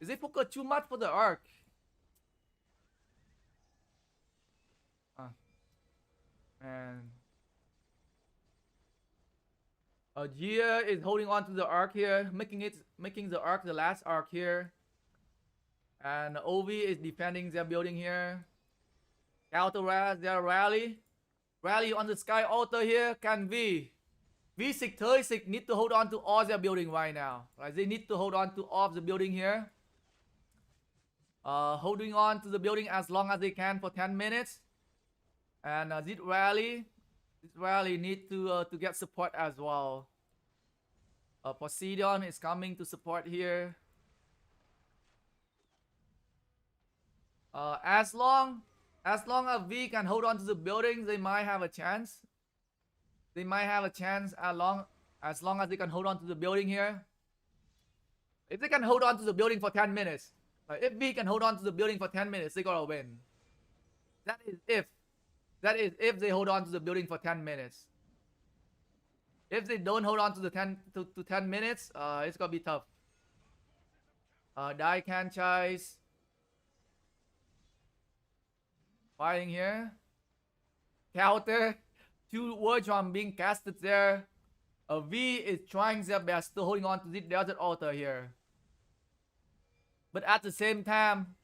They focused too much for the arc. And Gia is holding on to the arc here, making the arc the last arc here. And OV is defending their building here. Counter their rally on the sky altar here. Can V636 need to hold on to all their building right now. Right, they need to hold on to all of the building here. Holding on to the building as long as they can for 10 minutes. And this rally need to get support as well. Poseidon is coming to support here. As long as V can hold on to the building, they might have a chance. They might have a chance as long as they can hold on to the building here. If they can hold on to the building for 10 minutes, if V can hold on to the building for 10 minutes, they gotta win. That is if they hold on to the building for 10 minutes. If they don't hold on to the 10 minutes, it's gonna be tough. Dai Kanchais fighting here. Counter. 2 war drum being casted there. V is trying their best to holding on to the desert altar here. But at the same time,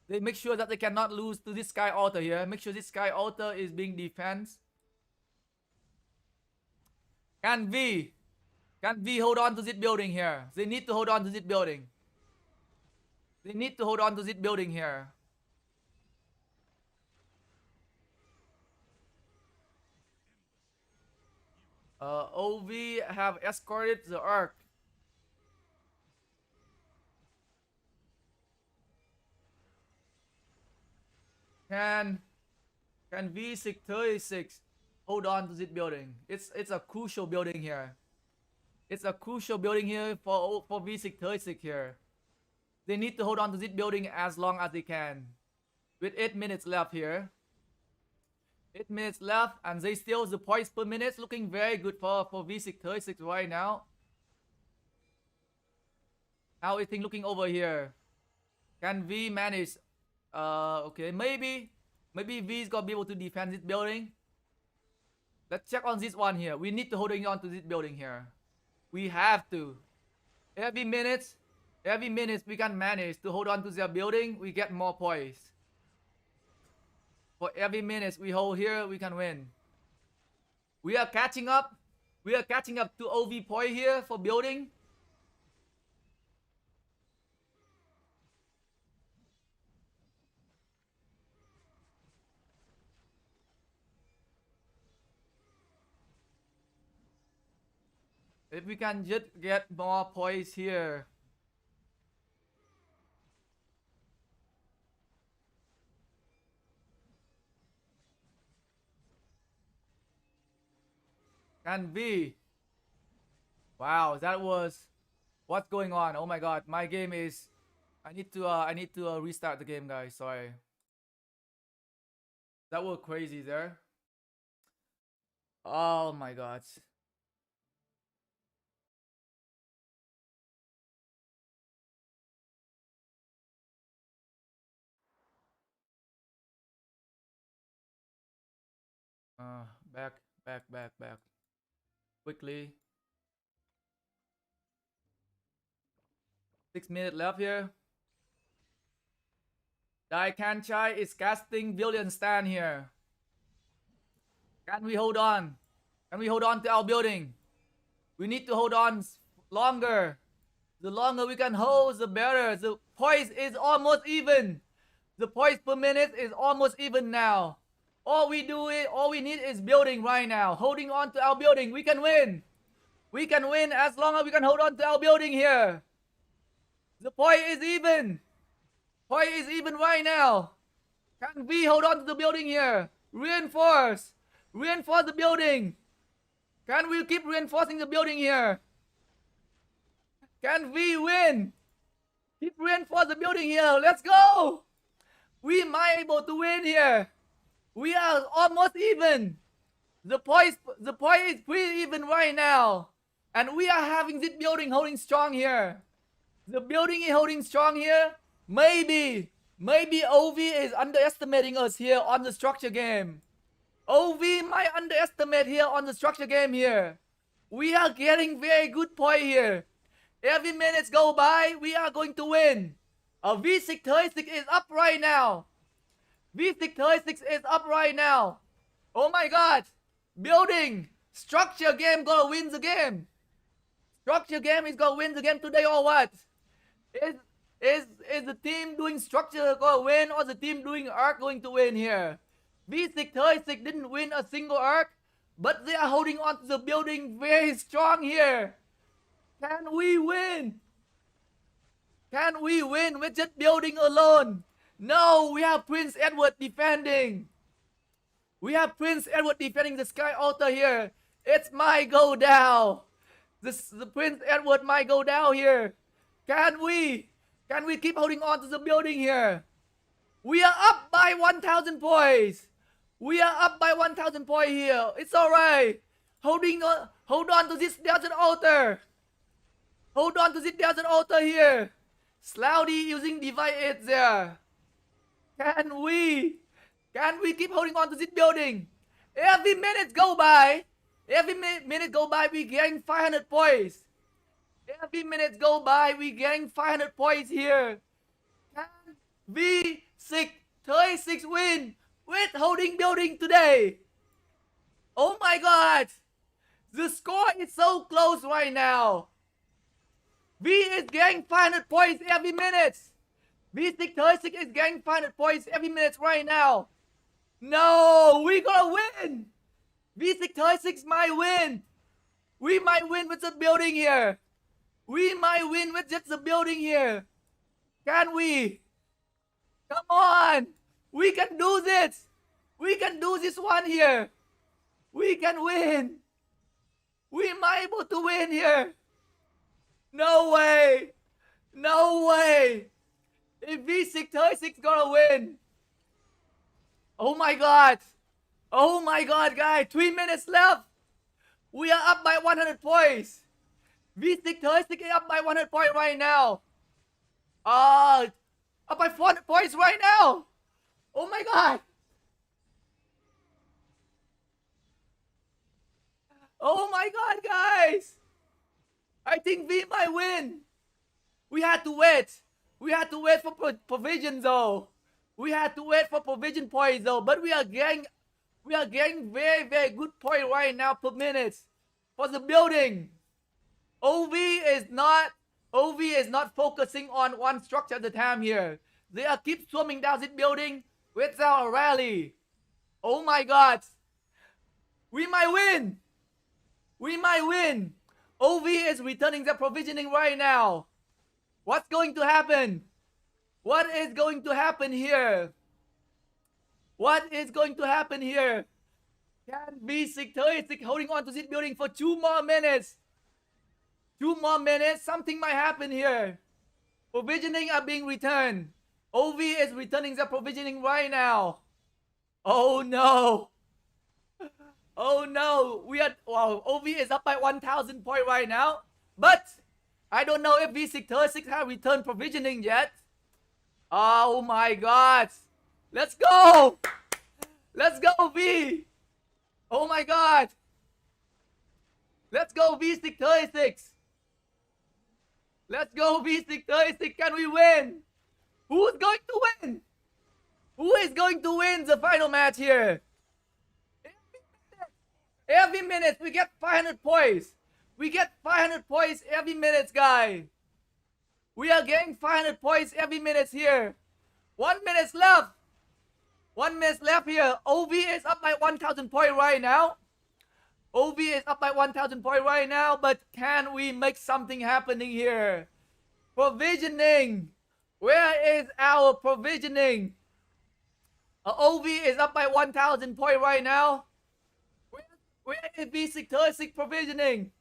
they make sure that they cannot lose to this sky altar here. Make sure this sky altar is being defended. Can V hold on to this building here? They need to hold on to this building. They need to hold on to this building here. OV have escorted the arc. Can V636 hold on to this building? It's a crucial building here. It's a crucial building here for V636 here. They need to hold on to this building as long as they can. With 8 minutes left here. 8 minutes left, and they still the points per minute looking very good for V636 right now. How is things looking over here? Can V manage? Okay, maybe V is gonna be able to defend this building. Let's check on this one here. We need to holding on to this building here. We have to. Every minute we can manage to hold on to their building, we get more points. For every minute we hold here, we can win. We are catching up. We are catching up to OV point here for building. If we can just get more points here. Can be. Wow, that was what's going on. Oh my god, my game is I need to restart the game, guys. Sorry. That was crazy there. Oh my god. Back. Quickly. 6 minutes left here. Dai Kanchai is casting Valiant Stand here. Can we hold on? Can we hold on to our building? We need to hold on longer. The longer we can hold, the better. The points is almost even. The points per minute is almost even now. All we need is building right now. Holding on to our building. We can win. We can win as long as we can hold on to our building here. The point is even. Point is even right now. Can we hold on to the building here? Reinforce. Reinforce the building. Can we keep reinforcing the building here? Can we win? Keep reinforce the building here. Let's go. We might be able to win here. We are almost even. The point is pretty even right now. And we are having this building holding strong here. The building is holding strong here. Maybe OV is underestimating us here on the structure game. OV might underestimate here on the structure game here. We are getting very good point here. Every minutes go by, we are going to win. V636 is up right now. V636 is up right now. Oh my god. Building. Structure game gonna win the game. Structure game is gonna win the game today or what? Is the team doing structure gonna win or the team doing arc going to win here? V636 didn't win a single arc, but they are holding on to the building very strong here. Can we win? Can we win with just building alone? No, we have Prince Edward defending. We have Prince Edward defending the Sky Altar here. It's might go down. The Prince Edward might go down here. Can we keep holding on to the building here? We are up by 1,000 points. We are up by 1,000 points here. It's alright. Hold on to this desert altar. Hold on to this desert altar here. Slowly using Divide 8 there. Can we keep holding on to this building? Every minute go by, we gain 500 points. Every minute go by, we gain 500 points here. Can V636 win with holding building today? Oh my god. The score is so close right now. V is getting 500 points every minute. V636 is getting 500 points every minute right now. No, we gonna win. V636 might win. We might win with the building here. We might win with just the building here. Can we? Come on. We can do this. We can do this one here. We can win. We might be able to win here. No way. No way. If V636 gonna win. Oh my god. Oh my god, guys. 3 minutes left. We are up by 100 points. V636 is up by 100 points right now. Up by 400 points right now. Oh my god. Oh my god, guys. I think V might win. We had to wait. We had to wait for provision though. We had to wait for provision points though. But we are getting very, very good point right now per minute for the building. OV is not focusing on one structure at a time here. They are keep swarming down this building without a rally. Oh my god. We might win. We might win. OV is returning the provisioning right now. What's going to happen? What is going to happen here? What is going to happen here? Can V636 holding on to this building for 2 more minutes? 2 more minutes, something might happen here. Provisioning are being returned. OV is returning the provisioning right now. Oh no. Oh no. OV is up by 1,000 points right now. But I don't know if V636 have returned provisioning yet. Oh my god. Let's go. Let's go, V. Oh my god. Let's go, V636. Let's go, V636. Can we win? Who's going to win? Who is going to win the final match here? Every minute we get 500 points. We get 500 points every minute, guys. We are getting 500 points every minute here. 1 minute left. 1 minute left here. OV is up by 1,000 points right now. OV is up by 1,000 points right now. But can we make something happening here? Provisioning. Where is our provisioning? OV is up by 1,000 points right now. Where is V636 provisioning?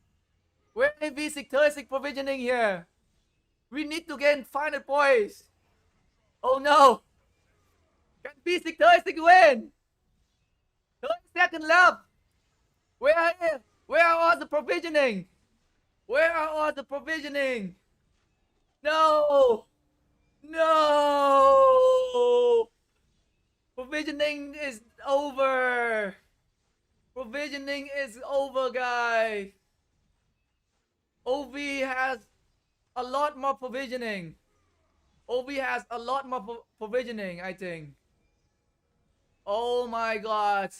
Where is V636 provisioning here? We need to gain 500 points. Oh no. Can V636 win? 30 seconds left. Where are all the provisioning? Where are all the provisioning? No. No. Provisioning is over. Provisioning is over, guys. OV has a lot more provisioning. OV has a lot more provisioning, I think. Oh my god.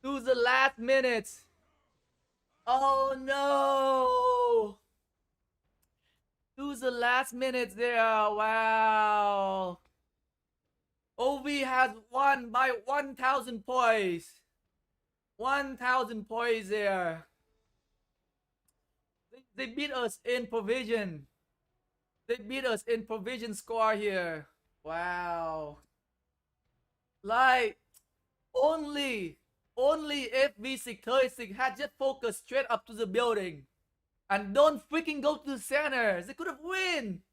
To the last minute. Oh no. To the last minute there. Wow. OV has won by 1,000 points. 1,000 points there. They beat us in provision. They beat us in provision score here. Wow. Like, only if V636 had just focused straight up to the building and don't freaking go to the center, they could have win.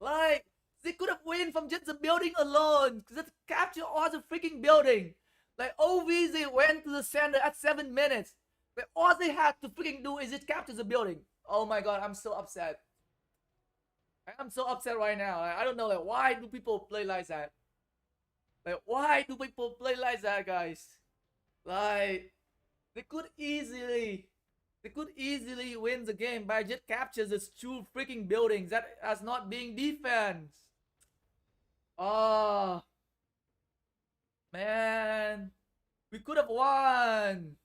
Like, they could have win from just the building alone. Just capture all the freaking building. Like, OV, they went to the center at 7 minutes. Like, all they had to freaking do is just capture the building. Oh my god, I'm so upset. I'm so upset right now. I don't know, like, why do people play like that? Like, why do people play like that, guys? Like, they could easily win the game by just capture these two freaking buildings that as not being defense. Oh man, we could have won.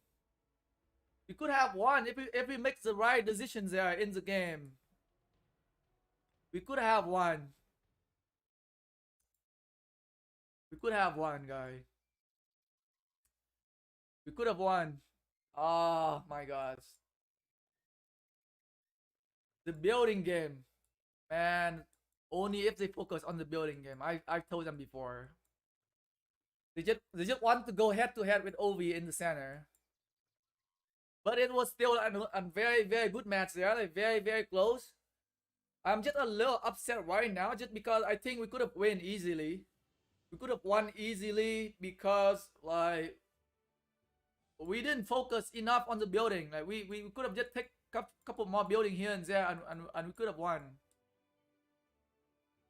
We could have won if we make the right decisions there in the game. We could have won. We could have won, guys. We could have won. Oh my god. The building game. Man, only if they focus on the building game. I've told them before. They just want to go head to head with OV in the center. But it was still a very, very good match there. Like, very, very close. I'm just a little upset right now just because I think we could have won easily. We could have won easily because, like, we didn't focus enough on the building. Like, we could have just take a couple more building here and there and we could have won.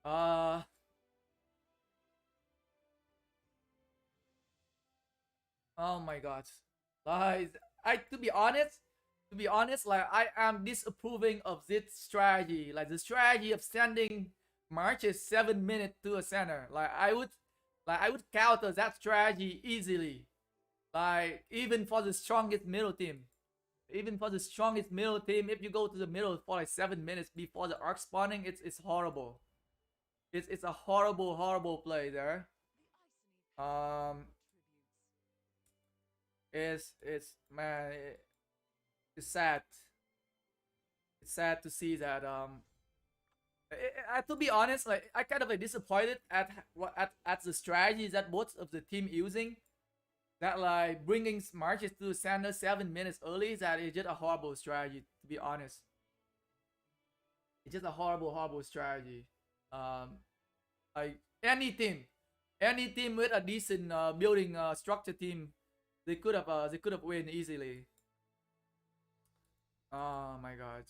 Oh my god. Like, to be honest, like, I am disapproving of this strategy. Like, the strategy of sending marches 7 minutes to a center. Like, I would counter that strategy easily. Like, even for the strongest middle team. Even for the strongest middle team, if you go to the middle for like 7 minutes before the arc spawning, it's horrible. It's a horrible play there. It's man, it's sad. It's sad to see that to be honest, like, I kind of like disappointed at the strategies that both of the team using. That, like, bringing marches to the center 7 minutes early, that is just a horrible strategy, to be honest. It's just a horrible strategy. Like, any team with a decent building structure team, they could have win easily. Oh my god.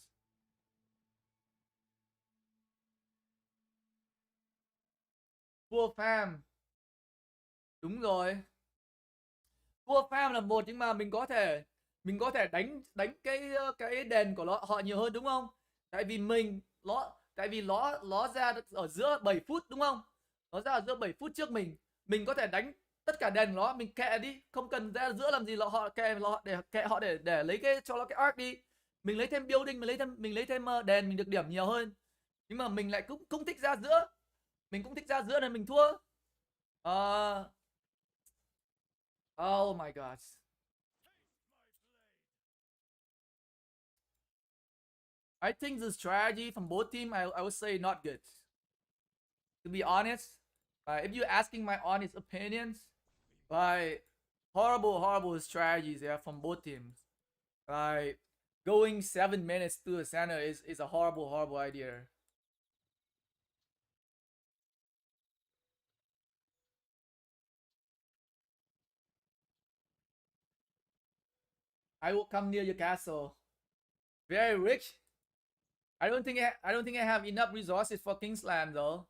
Poor farm. Đúng rồi. Poor farm là một, nhưng mà mình có thể đánh cái đền của họ nhiều hơn, đúng không? Tại vì nó ra ở giữa 7 phút, đúng không? Nó ra ở giữa 7 phút trước mình có thể đánh tất cả đền của nó, mình kệ đi, không cần ra giữa làm gì, họ kệ họ để lấy cái cho nó cái arc đi. Mình lấy thêm building, mình lấy thêm đền, mình được điểm nhiều hơn. Nhưng mà mình lại cũng không thích ra giữa. Mình cũng thích ra giữa nên mình thua. Oh my god. I think the strategy from both teams, I would say, not good. To be honest, if you're asking my honest opinions, like, horrible strategies there from both teams. Like, going 7 minutes to the center is a horrible idea. I will come near your castle. Very rich. I don't think I have enough resources for Kingsland though.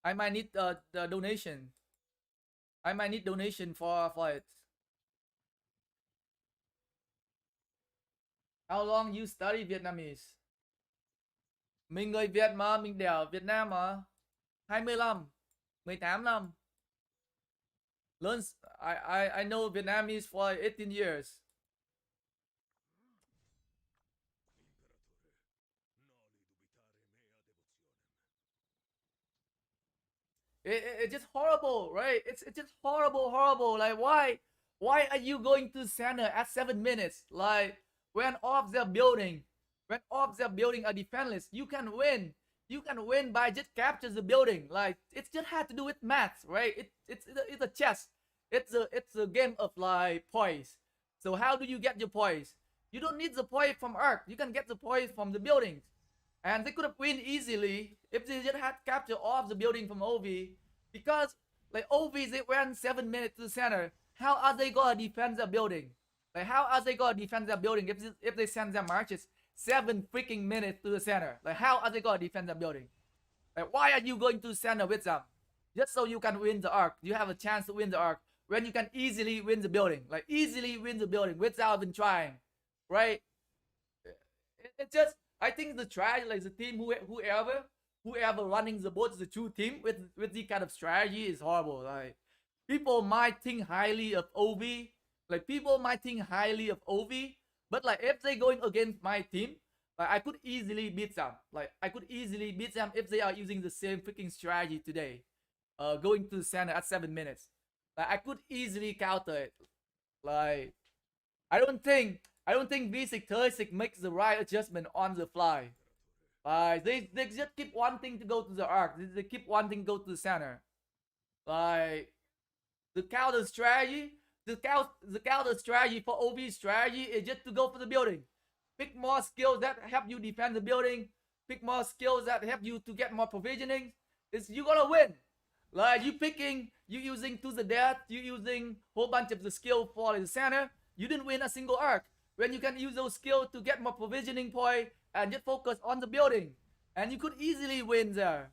I might need the donation. I might need donation for it. How long you study Vietnamese? Mình người Việt mà, mình đẻ ở Việt Nam mà. 25, 18 năm. Learn I know Vietnamese for like 18 years. It's just horrible, right? It's just horrible. Like why are you going to center at 7 minutes? Like when off their building, are defenseless, you can win. You can win by just capture the building. Like it's just had to do with maths, right? It's a chess. It's a game of like poise. So how do you get your poise? You don't need the poise from Arc. You can get the poise from the buildings. And they could have win easily if they just had capture off the building from OV. Because like OV, they ran 7 minutes to the center. How are they gonna defend their building? Like how are they gonna defend their building if they send their marches 7 freaking minutes to the center? Like how are they gonna defend their building? Like why are you going to center with them? Just so you can win the arc. You have a chance to win the arc when you can easily win the building. Like easily win the building without even trying, right? It just, I think the strategy, like the team, whoever running the boat, the true team with this kind of strategy is horrible. Like people might think highly of OV, like people might think highly of OV, but like if they going against my team, like I could easily beat them. Like I could easily beat them if they are using the same freaking strategy today. Going to the center at 7 minutes. Like I could easily counter it. Like I don't think V636 makes the right adjustment on the fly. Like they just keep wanting to go to the arc. They keep wanting to go to the center. Like the counter strategy, the counter strategy for OV strategy is just to go for the building. Pick more skills that help you defend the building. Pick more skills that help you to get more provisioning. You gonna win. Like you using to the death, you using whole bunch of the skill for the center. You didn't win a single arc. When you can use those skills to get more provisioning point and just focus on the building, and you could easily win there.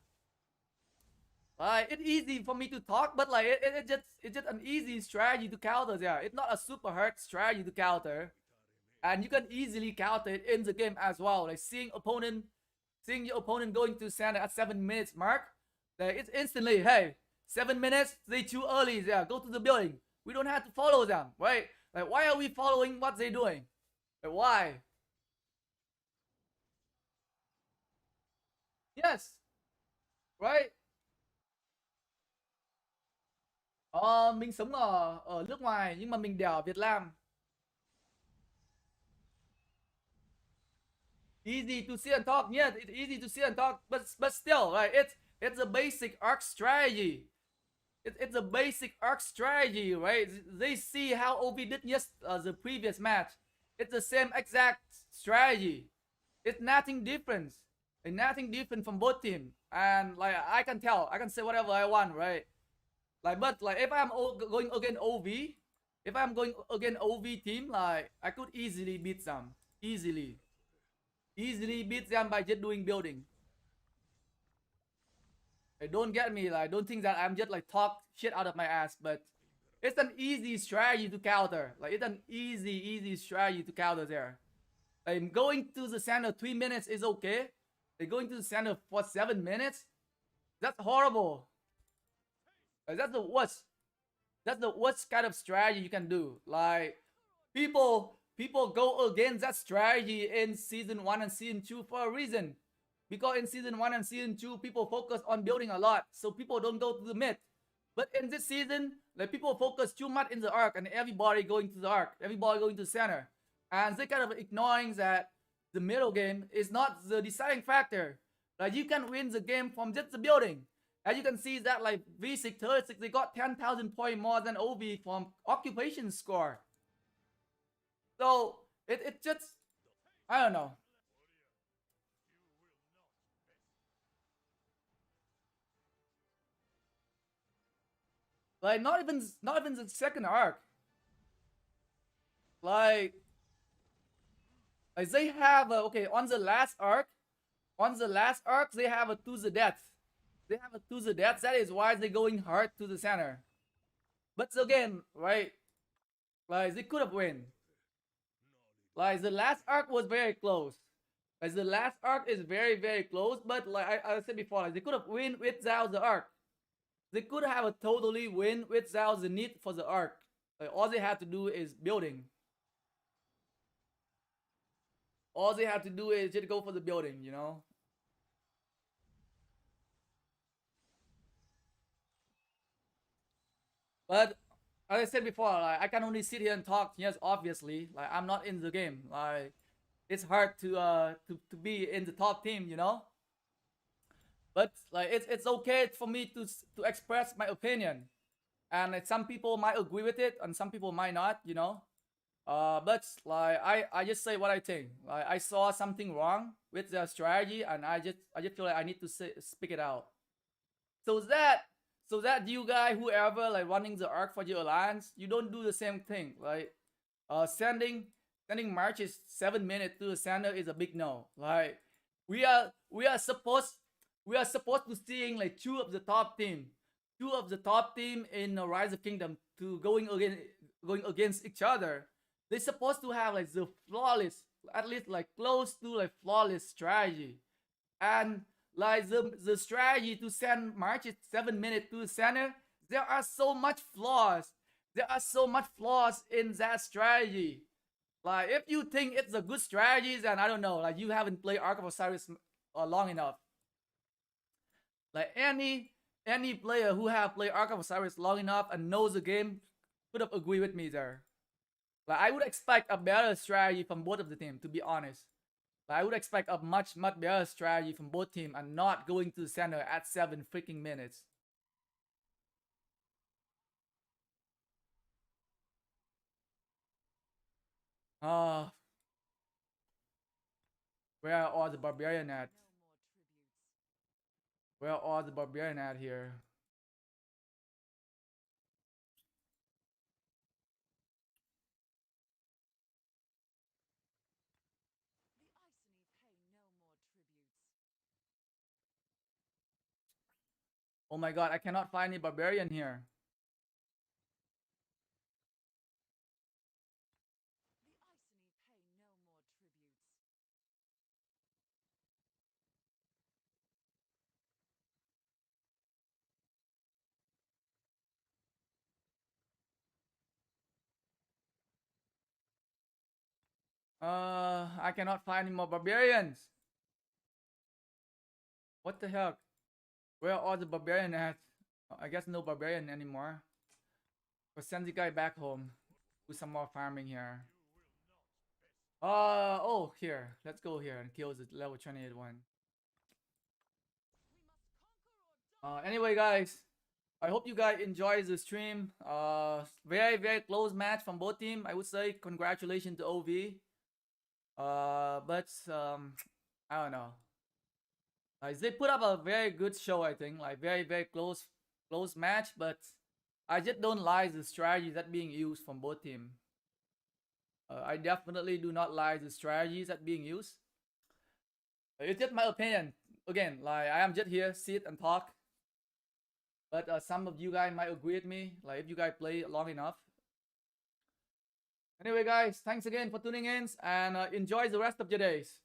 It's easy for me to talk, but like it's just an easy strategy to counter there. It's not a super hard strategy to counter, and you can easily counter it in the game as well. Like seeing your opponent going to center at 7 minutes mark, like it's instantly, hey, 7 minutes, they too early there. Go to the building. We don't have to follow them, right? Like why are we following what they're doing? Like why? Yes, right? Mình sống ở nước ngoài nhưng mà mình đẻ ở Việt Nam. Easy to see and talk. Yeah, it's easy to see and talk, but still, right? It's a basic arc strategy. It's a basic arc strategy, right? They see how OV did the previous match. It's the same exact strategy. It's nothing different. It's nothing different from both teams. And like I can tell, I can say whatever I want, right? Like, but like if I'm going against OV, if I'm going against OV team, like I could easily beat them. Easily beat them by just doing building. Like, don't get me, like don't think that I'm just like talk shit out of my ass, but it's an easy strategy to counter. Like it's an easy strategy to counter there. Like going to the center 3 minutes is okay. Like going to the center for 7 minutes, that's horrible. Like that's the worst. That's the worst kind of strategy you can do. Like people go against that strategy in season 1 and season 2 for a reason. Because in season 1 and season 2, people focus on building a lot, so people don't go to the mid. But in this season, like people focus too much in the arc, and everybody going to the arc, everybody going to the center, and they kind of ignoring that the middle game is not the deciding factor. Like you can win the game from just the building. As you can see that like V636, they got 10,000 points more than OV from occupation score. So it just, I don't know. Like not even the second arc. Like they have okay on the last arc, they have a to the death. They have a to the death. That is why they're going hard to the center. But again, right? Like they could have win. Like the last arc was very close. Like the last arc is very very close, but like I said before, like they could have win without the arc. They could have a totally win without the need for the arc. Like all they had to do is building. All they have to do is just go for the building, you know. But as I said before, like I can only sit here and talk. Yes, obviously, like I'm not in the game. Like it's hard to be in the top team, you know. But like it's okay for me to express my opinion, and like, some people might agree with it, and some people might not, you know. But like I just say what I think. Like I saw something wrong with their strategy, and I just feel like I need to speak it out. So that you guys, whoever like running the arc for your alliance, you don't do the same thing. Like sending marches 7 minutes to the center is a big no. Like we are supposed to seeing like two of the top team in Rise of Kingdom to going against each other. They're supposed to have like the flawless, at least like close to like flawless strategy. And like the strategy to send marches 7 minutes to the center, there are so much flaws. There are so much flaws in that strategy. Like if you think it's a good strategy, then I don't know. Like you haven't played Ark of Osiris long enough. Like any player who have played Ark of Osiris long enough and knows the game could have agreed with me there. Like I would expect a better strategy from both of the team, to be honest. I would expect a much better strategy from both teams and not going to the center at 7 freaking minutes. Uh, where are all the barbarian at? Where are all the barbarian at here? Oh my god, I cannot find any barbarian here. I cannot find any more barbarians. What the heck? Where are all the barbarian at? I guess no barbarian anymore. But send the guy back home. Do some more farming here. Oh, here. Let's go here and kill the level 28 one. Anyway, guys, I hope you guys enjoy the stream. Very close match from both team. I would say congratulations to OV. But I don't know. They put up a very good show. I think like very close match. But I just don't like the strategy that being used from both team. I definitely do not like the strategies that being used. It's just my opinion. Again, like I am just here, sit and talk. But some of you guys might agree with me, like if you guys play long enough. Anyway, guys, thanks again for tuning in and enjoy the rest of your days.